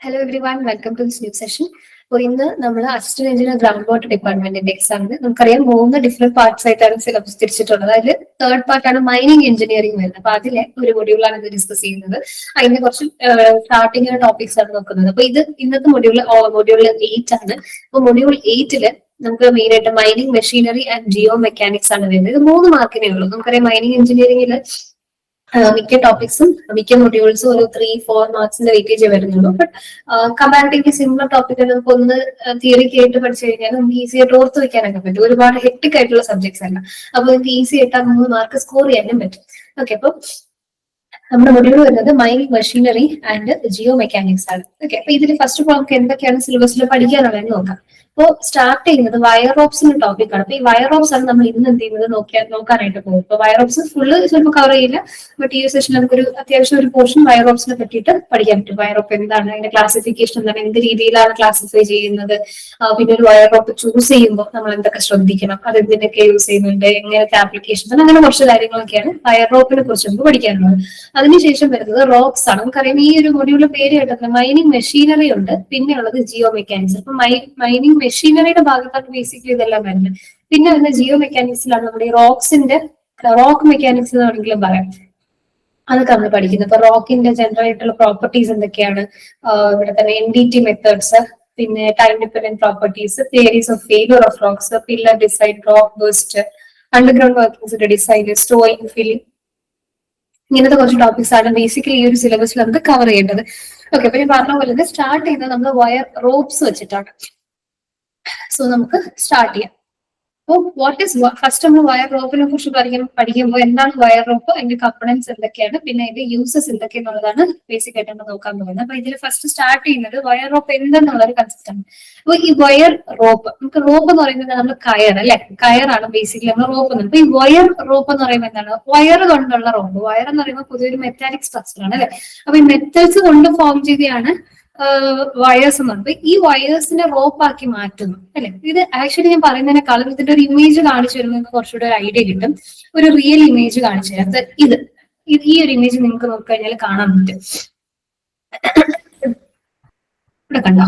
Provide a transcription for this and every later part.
Hello everyone, welcome to this new session. അപ്പോൾ ഇന്ന് നമ്മൾ അസിസ്റ്റന്റ് എഞ്ചിനീയർ ഗ്രൗണ്ട് വാട്ടർ ഡിപ്പാർട്ട്മെന്റിന്റെ എക്സാമിന് നമുക്കറിയാം 3 ഡിഫറെന്റ് പാർട്സ് ആയിട്ടാണ് സിലബസ് തിരിച്ചിട്ടുള്ളത്. അതിൽ തേർഡ് പാർട്ടാണ് മൈനിങ് എഞ്ചിനീയറിംഗ് വരുന്നത്. അപ്പൊ അതിലെ ഒരു മൊഡ്യൂളാണ് ഇത് ഡിസ്കസ് ചെയ്യുന്നത്. അതിന്റെ കുറച്ച് സ്റ്റാർട്ടിംഗ് ടോപ്പിക്സ് ആണ് നോക്കുന്നത്. അപ്പൊ ഇത് ഇന്നത്തെ മൊഡ്യൂൾ 8 ആണ്. അപ്പൊ മൊഡ്യൂൾ 8 നമുക്ക് മെയിൻ ആയിട്ട് mining machinery and geomechanics ആണ് വരുന്നത്. ഇത് 3 മാർക്കിനേ ഉള്ളൂ. നമുക്കറിയാം മൈനിങ് എഞ്ചിനീയറിംഗിൽ മിക്ക ടോപ്പിക്സും മിക്ക മൊഡ്യൂൾസും ഒരു 3-4 മാർക്സിന്റെ വെയിറ്റേജ് വരുന്നുള്ളൂ. ബട്ട് കമ്പാരിറ്റീവ്ലി സിമിലർ ടോപ്പിക്ക് നമുക്ക് ഒന്ന് തിയറി കേട്ട് പഠിച്ചു കഴിഞ്ഞാൽ നമുക്ക് ഈസി ആയിട്ട് ഓർത്ത് വെക്കാനൊക്കെ പറ്റും. ഒരുപാട് ഹെക്ടിക് ആയിട്ടുള്ള സബ്ജക്ട്സ് അല്ല. അപ്പൊ നമുക്ക് ഈസി ആയിട്ട് 3 മാർക്ക് സ്കോർ ചെയ്യാനും പറ്റും. ഓക്കെ, അപ്പൊ നമ്മുടെ മൊഡ്യൂൾ വരുന്നത് mining machinery and geomechanics ആണ്. ഓക്കെ, അപ്പൊ ഇതിൽ ഫസ്റ്റ് ഓഫ് ഓൾ നമുക്ക് എന്തൊക്കെയാണ് സിലബസിൽ പഠിക്കാനുള്ളതെന്ന് നോക്കാം. അപ്പോൾ സ്റ്റാർട്ട് ചെയ്യുന്നത് വയർ റോപ്സിന്റെ ടോപ്പിക് ആണ്. അപ്പൊ ഈ വയർ റോപ്സ് ആണ് നമ്മൾ ഇന്ന് എന്ത് ചെയ്യുന്നത് നോക്കാനായിട്ട് പോകും. ഇപ്പൊ വയർ റോപ്സ് ഫുള്ള് ചിലപ്പോൾ കവർ ചെയ്യില്ല. ബട്ട് ഈ ഒരു സെഷനിൽ നമുക്കൊരു അത്യാവശ്യം ഒരു പോർഷൻ വയർ റോപ്സിനെ പറ്റിയിട്ട് പഠിക്കാൻ പറ്റും. വയർ റോപ്പ് എന്താണ്, അതിന്റെ ക്ലാസിഫിക്കേഷൻ എന്താണ്, എന്ത് രീതിയിലാണ് ക്ലാസിഫൈ ചെയ്യുന്നത്, പിന്നെ ഒരു വയർ റോപ്പ് ചൂസ് ചെയ്യുമ്പോൾ നമ്മൾ എന്തൊക്കെ ശ്രദ്ധിക്കണം, അത് എന്തിനൊക്കെ യൂസ് ചെയ്യുന്നുണ്ട്, എങ്ങനത്തെ ആപ്ലിക്കേഷൻ, അങ്ങനെ കുറച്ച് കാര്യങ്ങളൊക്കെയാണ് വയർ റോപ്പിനെ കുറിച്ച് നമുക്ക് പഠിക്കാനുള്ളത്. അതിനുശേഷം വരുന്നത് റോപ്സ് ആണ്. നമുക്കറിയാം ഈ ഒരു മൊഡ്യൂളിലെ പേര് കേട്ടത് മൈനിങ് മെഷീനറി ഉണ്ട്, പിന്നെ ഉള്ളത് ജിയോ മെക്കാനിക്സ്. അപ്പൊ മൈനിങ് മെഷീനറിയുടെ ഭാഗത്താണ് ബേസിക്കലി ഇതെല്ലാം വരുന്നത്. പിന്നെ വരുന്ന ജിയോ മെക്കാനിക്സിലാണ് നമ്മുടെ ഈ റോക്ക് മെക്കാനിക്സ് എന്ന് വേണമെങ്കിലും പറയാം. അതൊക്കെ നമ്മൾ പഠിക്കുന്നത്. ഇപ്പൊ റോക്കിന്റെ ജനറൽ ആയിട്ടുള്ള പ്രോപ്പർട്ടീസ് എന്തൊക്കെയാണ്, ഇവിടെ തന്നെ NDT മെത്തേഡ്സ്, പിന്നെ time dependent properties, theories of failure of rocks, pillar design, rock burst, underground വർക്കിംഗ്സിന്റെ ഡിസൈൻ, സ്റ്റോയിങ്, ഫില്ലിംഗ്, ഇങ്ങനത്തെ കുറച്ച് ടോപ്പിക്സ് ആണ് ബേസിക്കലി ഈ ഒരു സിലബസിൽ നമുക്ക് കവർ ചെയ്യേണ്ടത്. ഓക്കെ, അപ്പൊ ഞാൻ പറഞ്ഞ പോലെ സ്റ്റാർട്ട് ചെയ്യുന്നത് നമ്മൾ വയർ റോപ്സ് വെച്ചിട്ടാണ്. സോ നമുക്ക് സ്റ്റാർട്ട് ചെയ്യാം. അപ്പോൾ ഫസ്റ്റ് നമ്മൾ വയർ റോപ്പിനെ കുറിച്ച് പഠിക്കുമ്പോൾ എന്താണ് വയർ റോപ്പ്, അതിന്റെ കമ്പണൻസ് എന്തൊക്കെയാണ്, പിന്നെ അതിന്റെ യൂസസ് എന്തൊക്കെയാണെന്നുള്ളതാണ് ബേസിക് ആയിട്ട് നമ്മൾ നോക്കാൻ പോകുന്നത്. അപ്പൊ ഇതിൽ ഫസ്റ്റ് സ്റ്റാർട്ട് ചെയ്യുന്നത് വയർ റോപ്പ് എന്തെന്നുള്ള ഒരു കൺസെപ്റ്റ് ആണ്. അപ്പൊ ഈ വയർ റോപ്പ്, നമുക്ക് റോപ്പ് എന്ന് പറയുന്നത് നമ്മൾ കയർ അല്ലെ, കയറാണ് ബേസിക്കലി നമ്മൾ റോപ്പ്. അപ്പൊ ഈ വയർ റോപ്പ് എന്ന് പറയുമ്പോൾ എന്താണ്, വയർ കൊണ്ടുള്ള റോപ്പ്. വയർ എന്ന് പറയുമ്പോൾ പൊതുവെ ഒരു മെറ്റാലിക് സ്ട്രക്ചർ ആണ് അല്ലെ. അപ്പൊ ഈ മെറ്റൽസ് കൊണ്ട് ഫോം ചെയ്തതാണ് വയേഴ്സ് എന്ന് പറയുന്നത്. ഈ വയേഴ്സിനെ റോപ്പാക്കി മാറ്റുന്നു അല്ലെ. ഇത് ആക്ച്വലി ഞാൻ പറയുന്നതിനേക്കാളും ഇതിന്റെ ഒരു ഇമേജ് കാണിച്ചു വരുന്നത് കുറച്ചുകൂടെ ഒരു ഐഡിയ കിട്ടും. ഒരു റിയൽ ഇമേജ് കാണിച്ചു തരാം. ഈ ഒരു ഇമേജ് നിങ്ങൾക്ക് നോക്കിക്കഴിഞ്ഞാൽ കാണാൻ പറ്റും. ഇവിടെ കണ്ടോ,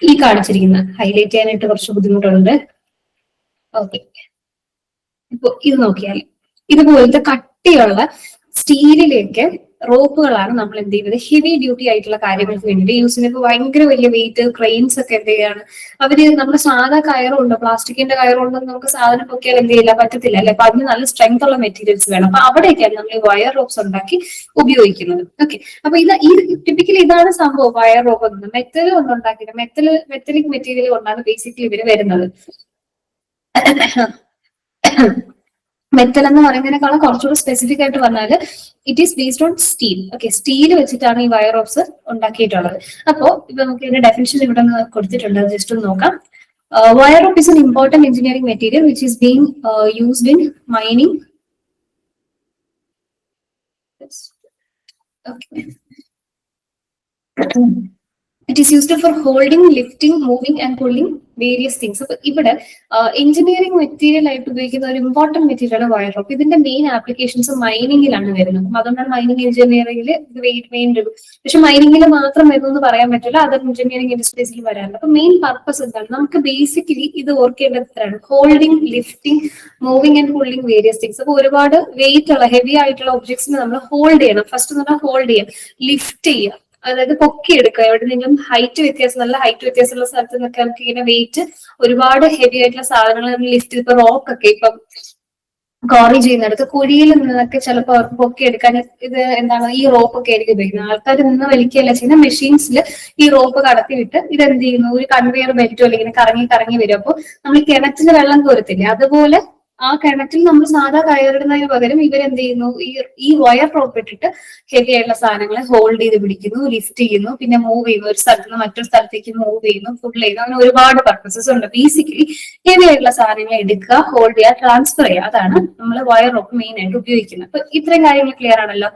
ഈ കാണിച്ചിരിക്കുന്ന ഹൈലൈറ്റ് ചെയ്യാനായിട്ട് കുറച്ച് ബുദ്ധിമുട്ടുണ്ട്. ഓക്കെ, ഇപ്പൊ ഇത് നോക്കിയാൽ ഇതുപോലത്തെ കട്ടിയുള്ള സ്റ്റീലിലേക്ക് റോപ്പുകളാണ് നമ്മൾ എന്ത് ചെയ്യുന്നത് ഹെവി ഡ്യൂട്ടി ആയിട്ടുള്ള കാര്യങ്ങൾക്ക് വേണ്ടിയിട്ട് യൂസ് ചെയ്യുന്നത്. ഇപ്പൊ ഭയങ്കര വലിയ വെയിറ്റ് ക്രെയിൻസ് ഒക്കെ എന്ത് ചെയ്യാണ് അവര്, നമ്മുടെ സാധാ കയറുണ്ടോ, പ്ലാസ്റ്റിക്കിന്റെ കയറുണ്ടോ, നമുക്ക് സാധനം പൊക്കിയാൽ എന്ത് ചെയ്യില്ല, പറ്റത്തില്ല അല്ലെ. അപ്പൊ അതിന് നല്ല സ്ട്രെങ്ത് ഉള്ള മെറ്റീരിയൽസ് വേണം. അപ്പൊ അവിടെയൊക്കെയാണ് നമ്മൾ വയർ റോപ്സ് ഉണ്ടാക്കി ഉപയോഗിക്കുന്നത്. ഓക്കെ, അപ്പൊ ഈ ടിപ്പിക്കലി ഇതാണ് സംഭവം. വയർ റോപ്പ് എന്നത് മെറ്റൽ കൊണ്ടുണ്ടാക്കിയത്, മെറ്റലിക് മെറ്റീരിയൽ കൊണ്ടാണ് ബേസിക്കലി ഇവര് വരുന്നത്. മെറ്റൽ എന്ന് പറയുന്നതിനേക്കാളും കുറച്ചുകൂടി സ്പെസിഫിക് ആയിട്ട് പറഞ്ഞാൽ it is based on steel. Okay, steel വെച്ചിട്ടാണ് ഈ വയർ റോപ്സ് ഉണ്ടാക്കിയിട്ടുള്ളത്. അപ്പോ ഇപ്പൊ നമുക്ക് ഇതിന്റെ ഡെഫിനിഷൻ ഇവിടെ കൊടുത്തിട്ടുണ്ട്, ജസ്റ്റ് ഒന്ന് നോക്കാം. Wire rope is an important engineering material which is being used in mining. It is used for holding, lifting, moving and pulling various things. അപ്പൊ ഇവിടെ എഞ്ചിനീയറിംഗ് മെറ്റീരിയൽ ആയിട്ട് ഉപയോഗിക്കുന്ന ഒരു ഇമ്പോർട്ടന്റ് മെറ്റീരിയൽ വയർ റോപ്പ്. ഇതിന്റെ main applications മൈനിങ്ങിലാണ് വരുന്നത്. അതുകൊണ്ടാണ് mining എഞ്ചിനീയറിംഗിൽ ഇത് മെയിൻ വരും. പക്ഷെ മൈനിങ്ങിൽ മാത്രം വരുന്നു പറയാൻ പറ്റില്ല, അതർ എഞ്ചിനീയറിംഗ് ഇൻഡസ്ട്രീസിൽ വരാറുണ്ട്. അപ്പൊ മെയിൻ പർപ്പസ് എന്താണ്, നമുക്ക് ബേസിക്കലി ഇത് ഓർക്കേണ്ടത് ഇത്രയാണ്: holding, lifting, moving and pulling various things. അപ്പൊ ഒരുപാട് വെയിറ്റ് ഉള്ള ഹെവി ആയിട്ടുള്ള ഒബ്ജക്ട്സിനെ നമ്മൾ ഹോൾഡ് ചെയ്യണം. ഫസ്റ്റ് എന്ന് പറഞ്ഞാൽ ഹോൾഡ് ചെയ്യാം, ലിഫ്റ്റ് ചെയ്യുക, അതായത് പൊക്കിയെടുക്കുക. എവിടെയെങ്കിലും ഹൈറ്റ് വ്യത്യാസം, നല്ല ഹൈറ്റ് വ്യത്യാസമുള്ള സ്ഥലത്ത് നിന്നൊക്കെ നമുക്ക് ഇങ്ങനെ വെയിറ്റ് ഒരുപാട് ഹെവി ആയിട്ടുള്ള സാധനങ്ങൾ നമ്മൾ ലിഫ്റ്റ്, ഇപ്പൊ റോക്കൊക്കെ ഇപ്പം കോറി ചെയ്യുന്നിടത്ത് കുഴിയിൽ നിന്നൊക്കെ ചിലപ്പോൾ അവർക്ക് പൊക്കിയെടുക്കാൻ ഇത് എന്താണ് ഈ റോപ്പ് ഒക്കെ ആയിരിക്കും ഉപയോഗിക്കുന്നത്. ആൾക്കാർ നിന്ന് വലിക്കുകയല്ല ചെയ്യുന്ന, മെഷീൻസിൽ ഈ റോപ്പ് കടത്തിവിട്ട് ഇതെന്ത് ചെയ്യുന്നു, ഒരു കൺവെയർ ബെൽറ്റോ അല്ലെങ്കിൽ കറങ്ങി കറങ്ങി വരും. അപ്പോൾ നമ്മൾ ഈ കിണറ്റിൽ വെള്ളം കോരത്തില്ലേ, അതുപോലെ ആ കിണറ്റിൽ നമ്മൾ സാധാ കയറിടുന്നതിന് പകരം ഇവരെന്ത് ചെയ്യുന്നു, ഈ വയർ റോപ്പ് ഇട്ടിട്ട് ഹെവി ആയിട്ടുള്ള സാധനങ്ങളെ ഹോൾഡ് ചെയ്ത് പിടിക്കുന്നു, ലിഫ്റ്റ് ചെയ്യുന്നു, പിന്നെ മൂവ് ചെയ്യുന്നു, ഒരു സ്ഥലത്ത് നിന്ന് മറ്റൊരു സ്ഥലത്തേക്ക് മൂവ് ചെയ്യുന്നു, ഫുൾ ചെയ്യുന്നു. അങ്ങനെ ഒരുപാട് പർപ്പസസ് ഉണ്ട്. ബേസിക്കലി ഹെവി ആയിട്ടുള്ള സാധനങ്ങൾ എടുക്കുക, ഹോൾഡ് ചെയ്യുക, ട്രാൻസ്ഫർ ചെയ്യുക, അതാണ് നമ്മൾ വയർ റോപ്പ് മെയിൻ ആയിട്ട് ഉപയോഗിക്കുന്നത്. അപ്പൊ ഇത്രയും കാര്യങ്ങൾ ക്ലിയർ ആണല്ലോ.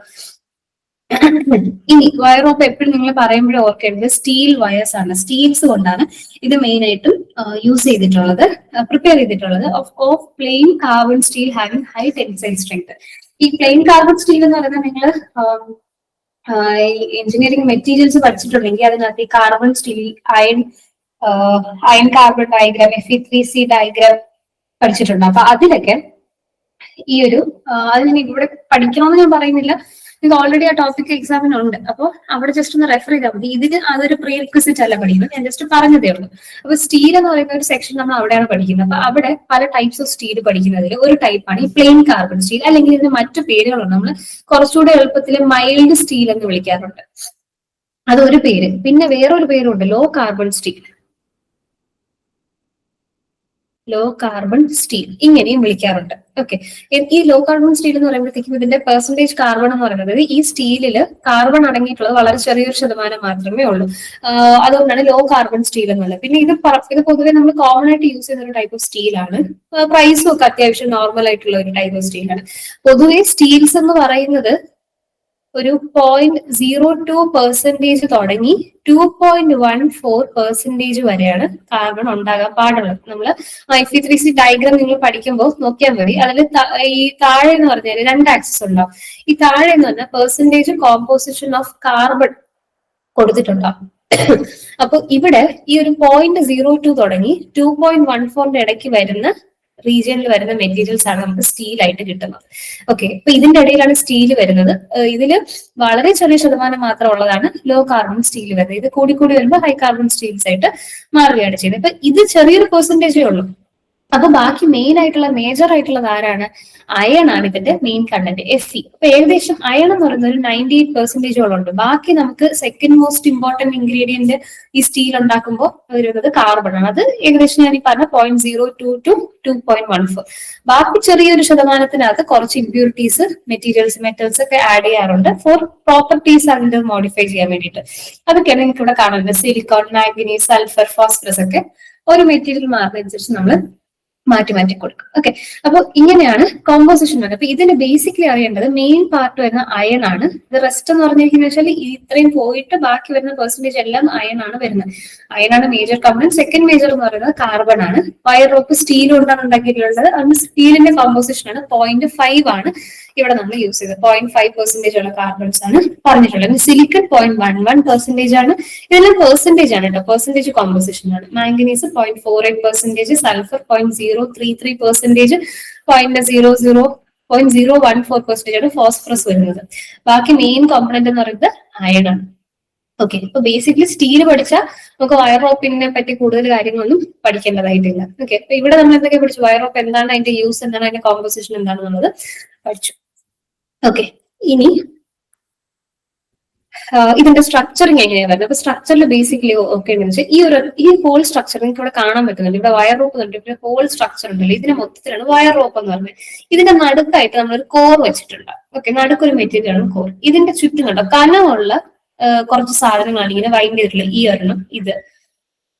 ഇനി വയർ റോപ്പ് എപ്പോഴും നിങ്ങൾ പറയുമ്പോഴേ ഓർക്കേണ്ടത് സ്റ്റീൽ വയേഴ്സ് ആണ്. സ്റ്റീൽസ് കൊണ്ടാണ് ഇത് മെയിൻ ആയിട്ടും യൂസ് ചെയ്തിട്ടുള്ളത്, പ്രിപ്പയർ ചെയ്തിട്ടുള്ളത്. Of plain carbon steel having high tensile strength. ഈ പ്ലെയിൻ കാർബൺ സ്റ്റീൽ എന്ന് പറയുന്നത് നിങ്ങൾ എഞ്ചിനീയറിംഗ് മെറ്റീരിയൽസ് പഠിച്ചിട്ടുണ്ടെങ്കിൽ അതിനകത്ത് ഈ carbon steel, iron iron carbon diagram, Fe3C diagram പഠിച്ചിട്ടുണ്ട്. അപ്പൊ അതിലൊക്കെ ഈ ഒരു അതിന് ഇവിടെ പഠിക്കണമെന്ന് ഞാൻ പറയുന്നില്ല, ഇത് ഓൾറെഡി ആ ടോപ്പിക് എക്സാമിനുണ്ട്. അപ്പോൾ അവിടെ ജസ്റ്റ് ഒന്ന് റെഫർ ചെയ്താൽ മതി. ഇതിന് അതൊരു പ്രീ റിക്വസിറ്റ് അല്ല പഠിക്കുന്നത്, ഞാൻ ജസ്റ്റ് പറഞ്ഞതേ ഉള്ളൂ. അപ്പൊ സ്റ്റീൽ എന്ന് പറയുന്ന ഒരു സെക്ഷൻ നമ്മൾ അവിടെയാണ് പഠിക്കുന്നത്. അപ്പൊ അവിടെ പല ടൈപ്സ് ഓഫ് സ്റ്റീൽ പഠിക്കുന്നതിൽ ഒരു ടൈപ്പാണ് ഈ പ്ലെയിൻ കാർബൺ സ്റ്റീൽ, അല്ലെങ്കിൽ ഇതിന് മറ്റു പേരുകളുണ്ട്. നമ്മൾ കുറച്ചുകൂടെ എളുപ്പത്തിൽ മൈൽഡ് സ്റ്റീൽ എന്ന് വിളിക്കാറുണ്ട്, അതൊരു പേര്. പിന്നെ വേറൊരു പേരുണ്ട്, low carbon steel, low carbon steel ഇങ്ങനെയും വിളിക്കാറുണ്ട്. ഓക്കെ, ഈ ലോ കാർബൺ സ്റ്റീൽ എന്ന് പറയുമ്പോഴത്തേക്കും ഇതിന്റെ പെർസെന്റേജ് കാർബൺ എന്ന് പറയുന്നത് ഈ സ്റ്റീലില് കാർബൺ അടങ്ങിയിട്ടുള്ളത് വളരെ ചെറിയൊരു ശതമാനം മാത്രമേ ഉള്ളൂ. അതുകൊണ്ടാണ് ലോ കാർബൺ സ്റ്റീൽ എന്നുള്ളത്. പിന്നെ ഇത് പൊതുവെ നമ്മൾ കോമൺ ആയിട്ട് യൂസ് ചെയ്യുന്ന ഒരു ടൈപ്പ് ഓഫ് സ്റ്റീലാണ്. പ്രൈസും ഒക്കെ അത്യാവശ്യം നോർമൽ ആയിട്ടുള്ള ഒരു ടൈപ്പ് ഓഫ് സ്റ്റീലാണ്. പൊതുവെ സ്റ്റീൽസ് എന്ന് പറയുന്നത് ഒരു 0.02% തുടങ്ങി 2.14% വരെയാണ് കാർബൺ ഉണ്ടാകാൻ പാടുള്ളത്. നമ്മൾ Fe3C ഡയഗ്രാം നിങ്ങൾ പഠിക്കുമ്പോൾ നോക്കിയാൽ മതി. അതിൽ ഈ താഴെ എന്ന് പറഞ്ഞാൽ 2 ആക്സിസ് ഉണ്ടാവും. ഈ താഴെ എന്ന് പറഞ്ഞാൽ പെർസെന്റേജ് കോമ്പോസിഷൻ ഓഫ് കാർബൺ കൊടുത്തിട്ടുണ്ടാവും. അപ്പൊ ഇവിടെ ഈ ഒരു 0.02 തുടങ്ങി 2.14 ഇടയ്ക്ക് വരുന്ന റീജിയനിൽ വരുന്ന മെറ്റീരിയൽസ് ആണ് നമുക്ക് സ്റ്റീൽ ആയിട്ട് കിട്ടുന്നത്. ഓക്കെ, അപ്പൊ ഇതിന്റെ ഇടയിലാണ് സ്റ്റീൽ വരുന്നത്. ഇതില് വളരെ ചെറിയ ശതമാനം മാത്രം ഉള്ളതാണ് ലോ കാർബൺ സ്റ്റീൽ വരുന്നത്. ഇത് കൂടി വരുമ്പോൾ ഹൈ കാർബൺ സ്റ്റീൽസ് ആയിട്ട് മാറുകയാണ് ചെയ്യുന്നത്. ഇപ്പൊ ഇത് ചെറിയൊരു പെർസെന്റേജേ ഉള്ളൂ. അപ്പൊ ബാക്കി മെയിൻ ആയിട്ടുള്ള മേജർ ആയിട്ടുള്ളത് ആരാണ്? അയൺ ആണ് ഇതിന്റെ മെയിൻ കണ്ടന്റ്, Fe. അപ്പൊ ഏകദേശം അയൺ എന്ന് പറയുന്നത് ഒരു 98% ഉണ്ട്. ബാക്കി നമുക്ക് സെക്കൻഡ് മോസ്റ്റ് ഇമ്പോർട്ടന്റ് ഇൻഗ്രീഡിയന്റ് ഈ സ്റ്റീൽ ഉണ്ടാക്കുമ്പോൾ വരുന്നത് കാർബൺ ആണ്. അത് ഏകദേശം ഞാൻ ഈ പറഞ്ഞ 0.02 to 2.14. ബാക്കി ചെറിയൊരു ശതമാനത്തിനകത്ത് കുറച്ച് ഇമ്പ്യൂരിറ്റീസ്, മെറ്റൽസ് ഒക്കെ ആഡ് ചെയ്യാറുണ്ട് ഫോർ പ്രോപ്പർട്ടീസ് അതിന്റെ മോഡിഫൈ ചെയ്യാൻ വേണ്ടിയിട്ട്. അതൊക്കെയാണ് നിങ്ങൾക്ക് ഇവിടെ കാണുന്നത്. സിലിക്കോൺ, മാംഗനീസ്, സൾഫർ, ഫോസ്ഫറസ് ഒക്കെ ഒരു മെറ്റീരിയൽ മാറുന്നതനുസരിച്ച് നമ്മൾ മാറ്റി കൊടുക്കും. ഓക്കെ, അപ്പൊ ഇങ്ങനെയാണ് കോമ്പോസിഷൻ വരുന്നത്. അപ്പൊ ഇതിന് ബേസിക്കലി അറിയേണ്ടത് മെയിൻ പാർട്ട് വരുന്ന അയൺ ആണ്. ഇത് റെസ്റ്റ് എന്ന് പറഞ്ഞിരിക്കുന്നത് വെച്ചാൽ ഇത്രയും പോയിട്ട് ബാക്കി വരുന്ന പെർസെന്റേജ് എല്ലാം അയൺ ആണ് വരുന്നത്. അയൺ ആണ് മേജർ കമ്പണന്റ്. സെക്കൻഡ് മേജർ എന്ന് പറയുന്നത് കാർബൺ ആണ്. വയർ റോപ്പ് സ്റ്റീൽ കൊണ്ടാണ് ഉണ്ടാക്കിയിട്ടുള്ളത്. അതിന് സ്റ്റീലിന്റെ കോമ്പോസിഷൻ ആണ് 0.5 ആണ് ഇവിടെ നമ്മൾ യൂസ് ചെയ്തത്. 0.5% ഉള്ള കാർബൺസ് ആണ് പറഞ്ഞിട്ടുള്ളത്. സിലിക്കൺ 0.11% ആണ്. ഇതെല്ലാം പെർസെന്റേജ് ആണ് കേട്ടോ, പെർസെന്റേജ് കോമ്പോസിഷൻ ആണ്. മാംഗനീസ് 0.48%, സൾഫർ 0.033%, 0.014% ആണ് ഫോസ്ഫറസ് വരുന്നത്. ബാക്കി മെയിൻ കോമ്പണന്റ് എന്ന് പറയുന്നത് അയൺ ആണ്. ഓക്കെ, ഇപ്പൊ ബേസിക്കലി സ്റ്റീൽ പഠിച്ചാൽ നമുക്ക് വയർ റോപ്പിനെ പറ്റി കൂടുതൽ കാര്യങ്ങളൊന്നും പഠിക്കേണ്ടതായിട്ടില്ല. ഓക്കെ, അപ്പൊ ഇവിടെ നമ്മൾ എന്തൊക്കെ പഠിച്ചു? വയർ റോപ്പ് എന്താണ്, അതിന്റെ യൂസ് എന്താണ്, അതിന്റെ കോമ്പോസിഷൻ എന്താണെന്നുള്ളത് പഠിച്ചു. ഓക്കെ, ഇനി ഇതിന്റെ സ്ട്രക്ചറിങ് എങ്ങനെയാണ് വരുന്നത്? അപ്പൊ സ്ട്രക്ചറിൽ ബേസിക്കലി ഓക്കെ എന്ന് വെച്ചാൽ ഈ ഹോൾ സ്ട്രക്ചർ നിങ്ങൾക്ക് ഇവിടെ കാണാൻ പറ്റുന്നുണ്ട്. ഇവിടെ വയർ റോപ്പ് ഉണ്ട്, ഇവിടെ ഹോൾ സ്ട്രക്ചർ ഉണ്ടല്ലോ. ഇതിന്റെ മൊത്തത്തിലാണ് വയർ റോപ്പ് എന്ന് പറഞ്ഞത്. ഇതിന്റെ നടുക്കായിട്ട് നമ്മളൊരു കോർ വെച്ചിട്ടുണ്ട്. ഓക്കെ, നടുക്കൊരു മെറ്റീരിയൽ ആണ് കോർ. ഇതിന്റെ ചുറ്റും കണ്ടോ കനമുള്ള കുറച്ച് സാധനങ്ങളാണ് ഇങ്ങനെ വൈൻഡ് ചെയ്തിട്ടുള്ളത്. ഈ ഒരെണ്ണം,